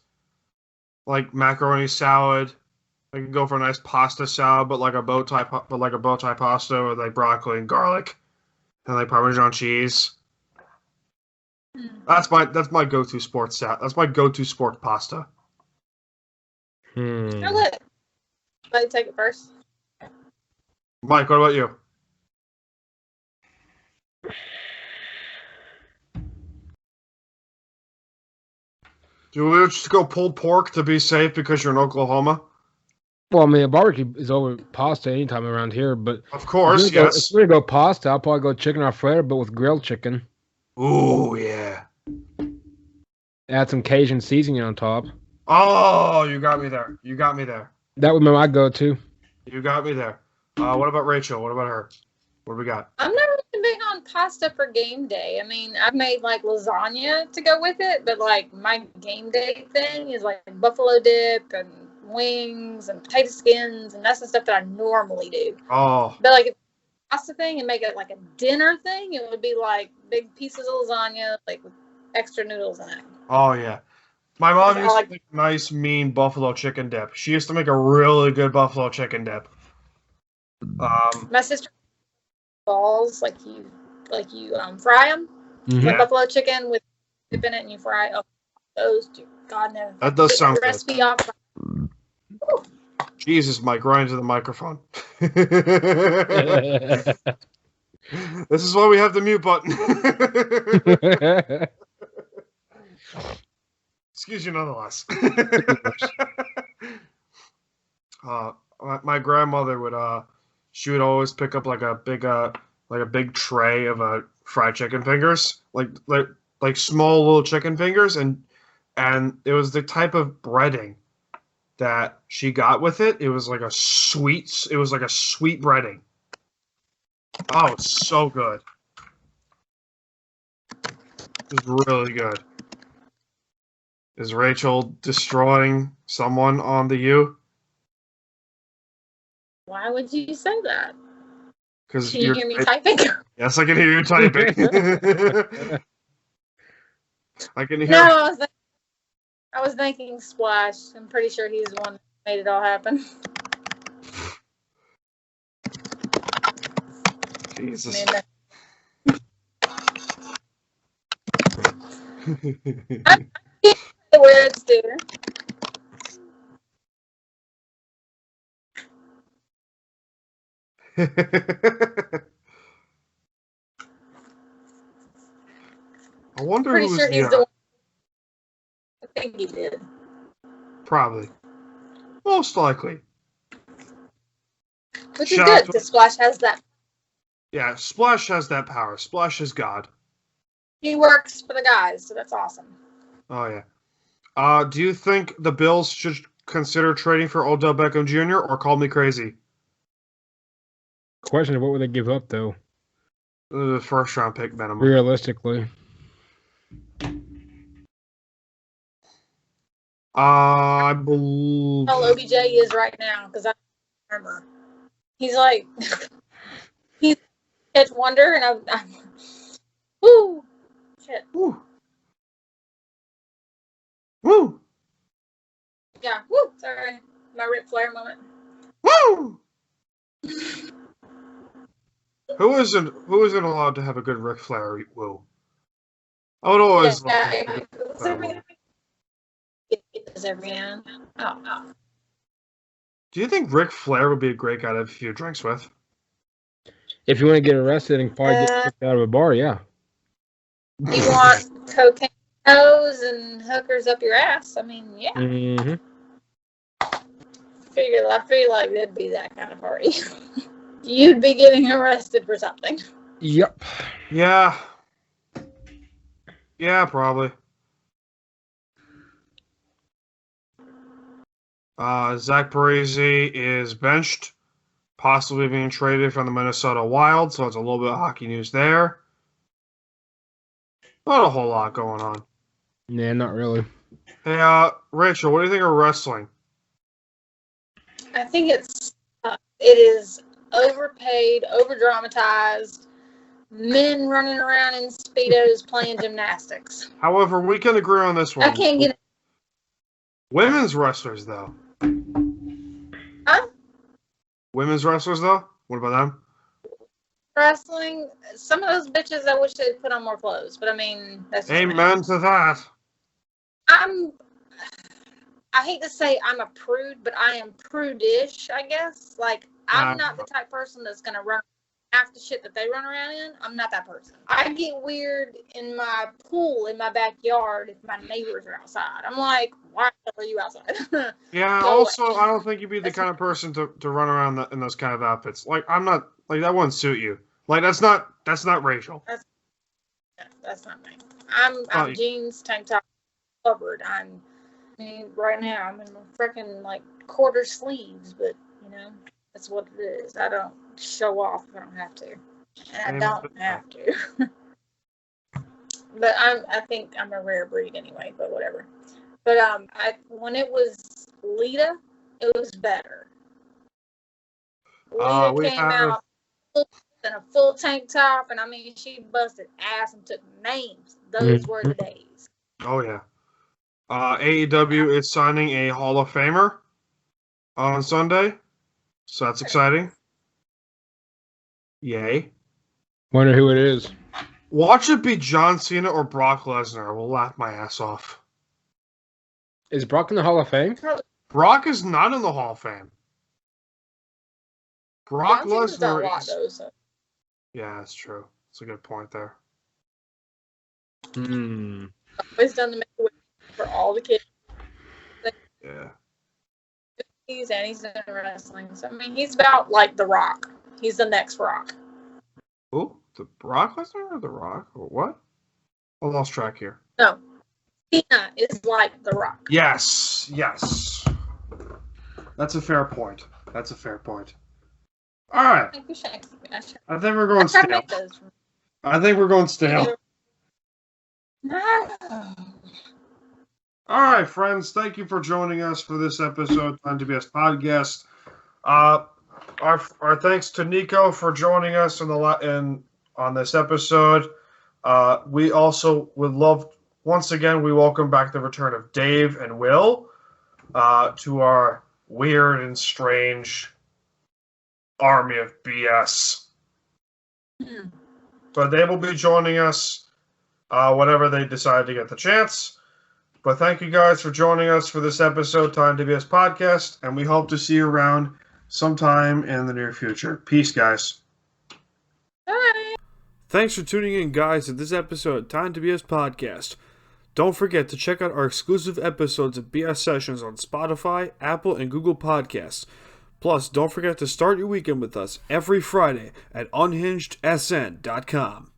macaroni salad. I could go for a nice pasta salad, but a bow tie pasta with broccoli and garlic and Parmesan cheese. That's my go-to sports salad. That's my go-to sport pasta. I'll let you take it first. Mike, what about you? Do we just go pulled pork to be safe because you're in Oklahoma? Well, I mean, a barbecue is over pasta anytime around here, but of course, if we're gonna go pasta, I'll probably go chicken Alfredo, but with grilled chicken. Ooh, yeah. Add some Cajun seasoning on top. Oh, you got me there. You got me there. That would be my go-to. You got me there. What about Rachel? What about her? What do we got? I'm not really big on pasta for game day. I mean, I've made like lasagna to go with it, but like my game day thing is like buffalo dip and wings and potato skins, and that's the stuff that I normally do. Oh. But like if pasta thing and make it like a dinner thing, it would be like big pieces of lasagna, like with extra noodles in it. Oh, yeah. My mom used to make nice, mean buffalo chicken dip. She used to make a really good buffalo chicken dip. My sister balls like you fry them, like buffalo chicken with dip in it, and you fry. Oh, those two, God knows. That does sound good. Recipe off. Jesus, Mike, right into the microphone. This is why we have the mute button. Excuse you, nonetheless. My grandmother would she would always pick up like a big tray of fried chicken fingers, like small little chicken fingers, and it was the type of breading that she got with it. It was like a sweet breading. Oh, it's so good. It was really good. Is Rachel destroying someone on the U? Why would you say that? Because can you hear me typing? Yes, I can hear you typing. I can hear. No, I was thinking Splash. I'm pretty sure he's the one that made it all happen. Jesus. The words, dear. I wonder Pretty who's sure he's the one. I think he did. Probably. Most likely. Which is good, because Splash has that. Yeah, Splash has that power. Splash is God. He works for the guys, so that's awesome. Oh, yeah. Do you think the Bills should consider trading for Odell Beckham Jr. or call me crazy? Question: what would they give up, though? The first-round pick minimum. Realistically. I believe. How OBJ is right now, because I remember. He's like, he's catch wonder, and I'm woo, shit. Woo. Woo. Yeah, woo. Sorry, my Ric Flair moment. Woo. Who isn't allowed to have a good Ric Flair woo? I would always. It does every now and then. Oh. Do you think Ric Flair would be a great guy to have a few drinks with? If you want to get arrested and probably get kicked out of a bar, yeah. You want cocaine nose and hookers up your ass? I mean, yeah. Mm-hmm. I feel like that'd be that kind of party. You'd be getting arrested for something. Yep. Yeah. Yeah, probably. Zach Parise is benched, possibly being traded from the Minnesota Wild, so it's a little bit of hockey news there. Not a whole lot going on. Yeah, not really. Hey, Rachel, what do you think of wrestling? I think it is overpaid, over-dramatized, men running around in Speedos playing gymnastics. However, we can agree on this one. I can't get it. Women's wrestlers, though. Huh? Women's wrestlers, though? What about them? Wrestling, some of those bitches, I wish they'd put on more clothes, but I mean, that's just amen to that. I hate to say I'm a prude, but I am prudish, I guess. Like, I'm not the type of person that's going to run half the shit that they run around in. I'm not that person. I get weird in my pool in my backyard if my neighbors are outside. I'm like, why are you outside? Yeah, also, I don't think you'd be the kind of person to run around in those kind of outfits. Like, I'm not, like, that wouldn't suit you. Like, that's not racial. No, that's not me. I'm jeans, tank top, covered. I mean, right now I'm in freaking like quarter sleeves, but that's what it is. I don't show off if I don't have to, and I don't have to. But I think I'm a rare breed anyway. But whatever. But when it was Lita, it was better. Lita came out in a full tank top, and I mean, she busted ass and took names. Those were the days. Oh yeah. AEW is signing a Hall of Famer on Sunday, so that's exciting. Yay. Wonder who it is. Watch it be John Cena or Brock Lesnar. I will laugh my ass off. Is Brock in the Hall of Fame? Brock is not in the Hall of Fame. Brock Lesnar is... Yeah, that's true. That's a good point there. Always done the make for all the kids. Yeah. He's in wrestling. So, I mean, he's about like The Rock. He's the next Rock. Oh, the Brock Lesnar or The Rock? Or what? I lost track here. No. Cena is like The Rock. Yes. That's a fair point. All right. I think we're going stale. No. All right, friends. Thank you for joining us for this episode of NWS Podcast. Our thanks to Niko for joining us on this episode. We also would love, once again, we welcome back the return of Dave and Will to our weird and strange army of BS. But they will be joining us whenever they decide to get the chance. But thank you guys for joining us for this episode, Time to BS Podcast, and we hope to see you around sometime in the near future. Peace, guys. Bye. Thanks for tuning in, guys, to this episode of Time to BS Podcast. Don't forget to check out our exclusive episodes of BS Sessions on Spotify, Apple, and Google Podcasts. Plus, don't forget to start your weekend with us every Friday at unhingedsn.com.